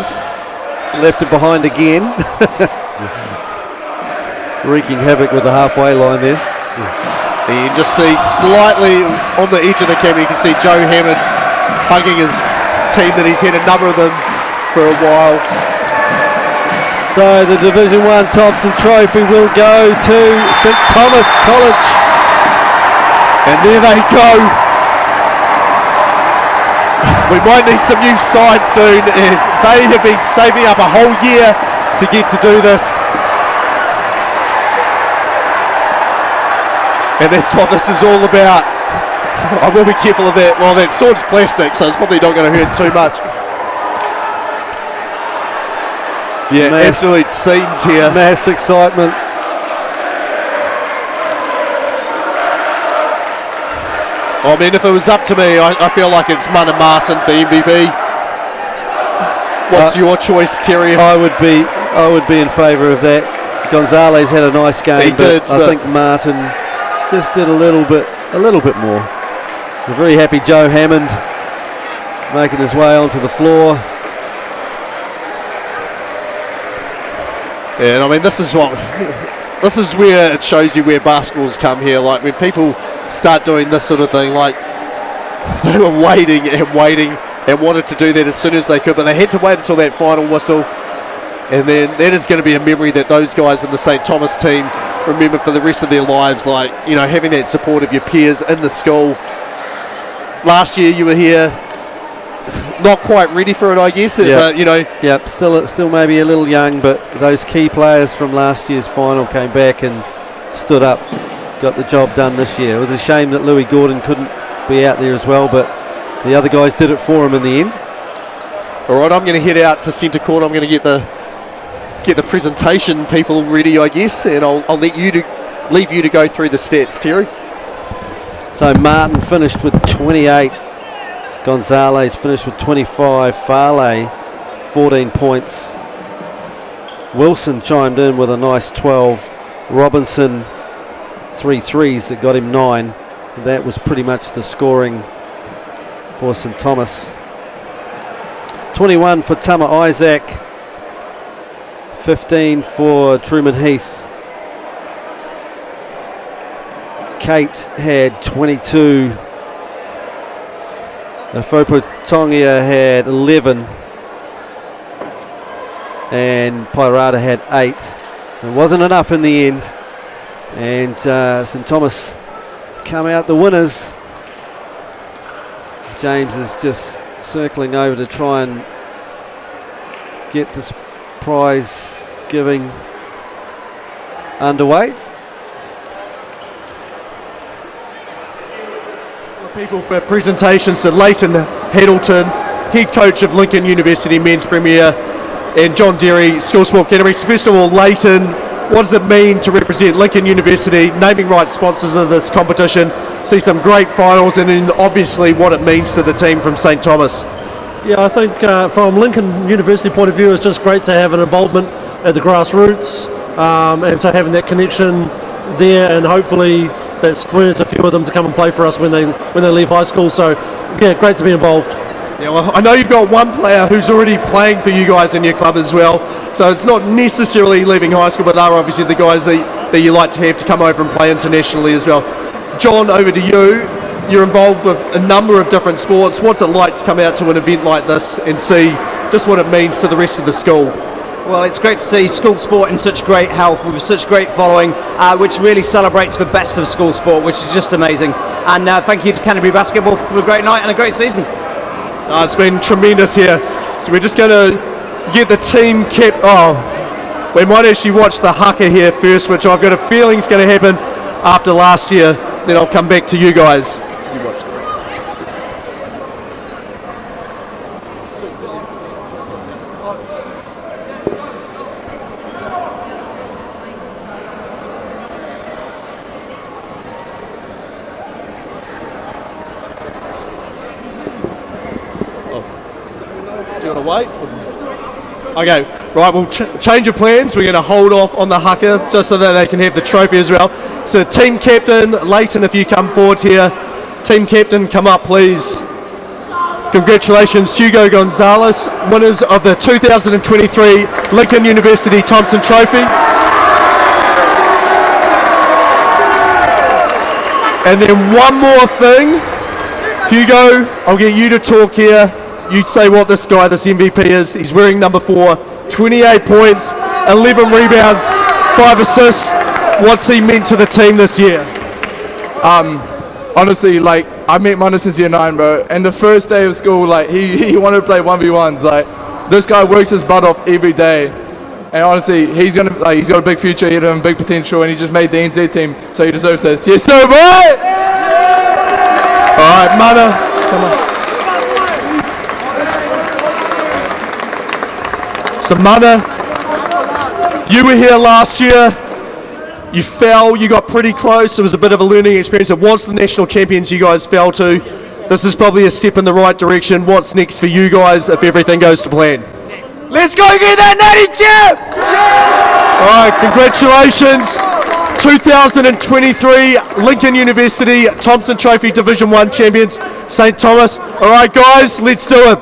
Left it behind again. Wreaking havoc with the halfway line there. And you can just see slightly on the edge of the camera, you can see Joe Hammond hugging his team that he's had a number of them for a while. So the Division 1 Thomson Trophy will go to St. Thomas College. And there they go. We might need some new signs soon, as they have been saving up a whole year to get to do this. And that's what this is all about. I will be careful of that. Well, that sword's plastic, so it's probably not going to hurt too much. Yeah, absolute scenes here. Mass excitement. I mean, if it was up to me, I feel like it's Mana Martin for MVP. What's your choice, Terry? I would be in favour of that. Gonzalez had a nice game, but I think Martin just did a little bit more. A very happy Joe Hammond making his way onto the floor. Yeah, and I mean, this is where it shows you where basketball's come here. Like, when people start doing this sort of thing, like, they were waiting and wanted to do that as soon as they could, but they had to wait until that final whistle. And then that is going to be a memory that those guys in the St. Thomas team remember for the rest of their lives. Like, you know, having that support of your peers in the school. Last year you were here, not quite ready for it, I guess. But, you know. Yep, still maybe a little young, but those key players from last year's final came back and stood up, got the job done this year. It was a shame that Louis Gordon couldn't be out there as well, but the other guys did it for him in the end. All right, I'm going to head out to centre court. I'm going to get the presentation people ready, I guess, and I'll leave you to go through the stats, Terry. So Martin finished with 28. Gonzalez finished with 25. Farley, 14 points. Wilson chimed in with a nice 12. Robinson, 3 threes that got him 9. That was pretty much the scoring for St. Thomas. 21 for Tama Isaac. 15 for Truman Heath. Kate had 22. Fopo Tongia had 11. And Pirata had 8. It wasn't enough in the end. And St. Thomas come out the winners. James is just circling over to try and get this prize giving underway. People for presentations to Leighton Heddleton, head coach of Lincoln University men's premier, and John Derry, school sport Canterbury. So first of all, Leighton, what does it mean to represent Lincoln University, naming rights sponsors of this competition, see some great finals, and then obviously what it means to the team from St. Thomas? Yeah, I think from Lincoln University point of view, it's just great to have an involvement at the grassroots, and so having that connection there, and hopefully that spurs a few of them to come and play for us when they leave high school. So yeah, great to be involved. Yeah, well, I know you've got one player who's already playing for you guys in your club as well, so it's not necessarily leaving high school, but they're obviously the guys that you like to have to come over and play internationally as well. John, over to you. You're involved with a number of different sports. What's it like to come out to an event like this and see just what it means to the rest of the school? Well, it's great to see school sport in such great health with such great following, which really celebrates the best of school sport, which is just amazing. And thank you to Canterbury Basketball for a great night and a great season. It's been tremendous here. So we're just going to get the team kept. We might actually watch the haka here first, which I've got a feeling is going to happen after last year. Then I'll come back to you guys. You watch that. Do you want to wait? Okay, right, we'll change of plans. We're going to hold off on the haka just so that they can have the trophy as well. So team captain, Leighton, if you come forward here. Team captain, come up please. Congratulations, Hugo Gonzalez, winners of the 2023 Lincoln University Thomson Trophy. And then one more thing. Hugo, I'll get you to talk here. You say what this MVP is. He's wearing number 4, 28 points, 11 rebounds, 5 assists. What's he meant to the team this year? Honestly, like, I've met Mana since year 9, bro. And the first day of school, like he wanted to play 1v1s. Like this guy works his butt off every day. And honestly, he's got a big future ahead of him, big potential, and he just made the NZ team, so he deserves this. Yes, sir, boy! All right, Mana, come on. So Mana, you were here last year. You fell, you got pretty close. It was a bit of a learning experience. And once the national champions you guys fell to, this is probably a step in the right direction. What's next for you guys if everything goes to plan? Let's go get that natty champ! All right, congratulations. 2023 Lincoln University Thomson Trophy Division 1 champions, St. Thomas. All right, guys, let's do it.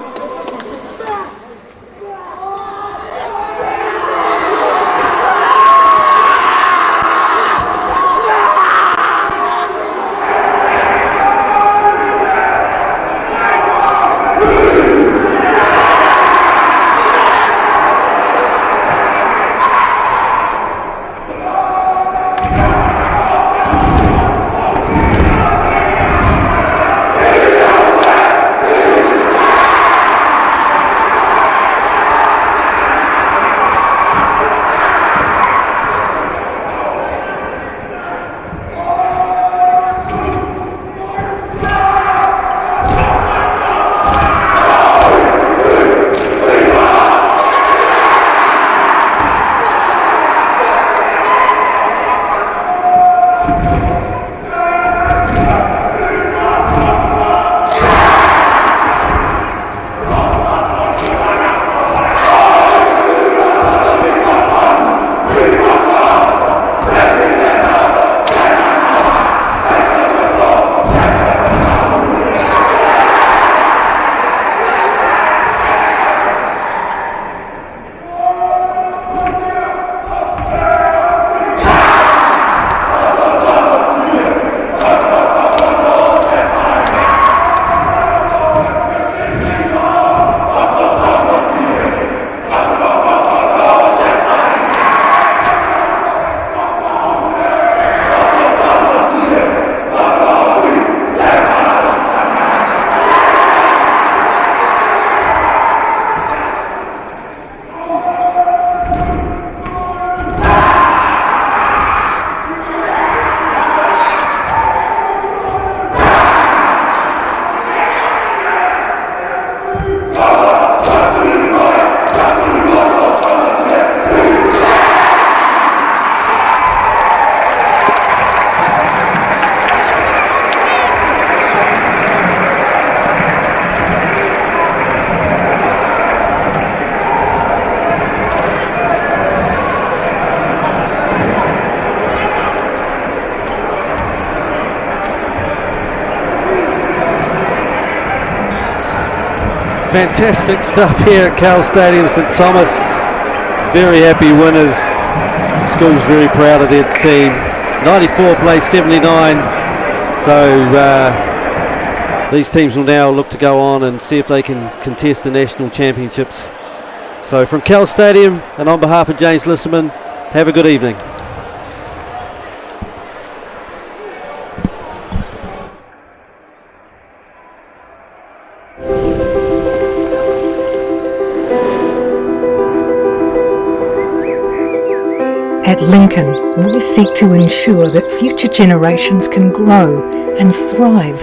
Fantastic stuff here at Cowles Stadium, St. Thomas. Very happy winners. The school's very proud of their team. 94 plays 79. So these teams will now look to go on and see if they can contest the national championships. So from Cowles Stadium and on behalf of James Lisserman, have a good evening. At Lincoln, we seek to ensure that future generations can grow and thrive.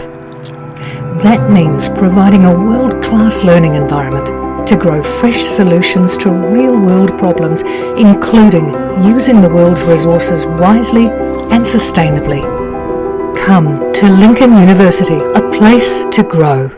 That means providing a world-class learning environment to grow fresh solutions to real-world problems, including using the world's resources wisely and sustainably. Come to Lincoln University, a place to grow.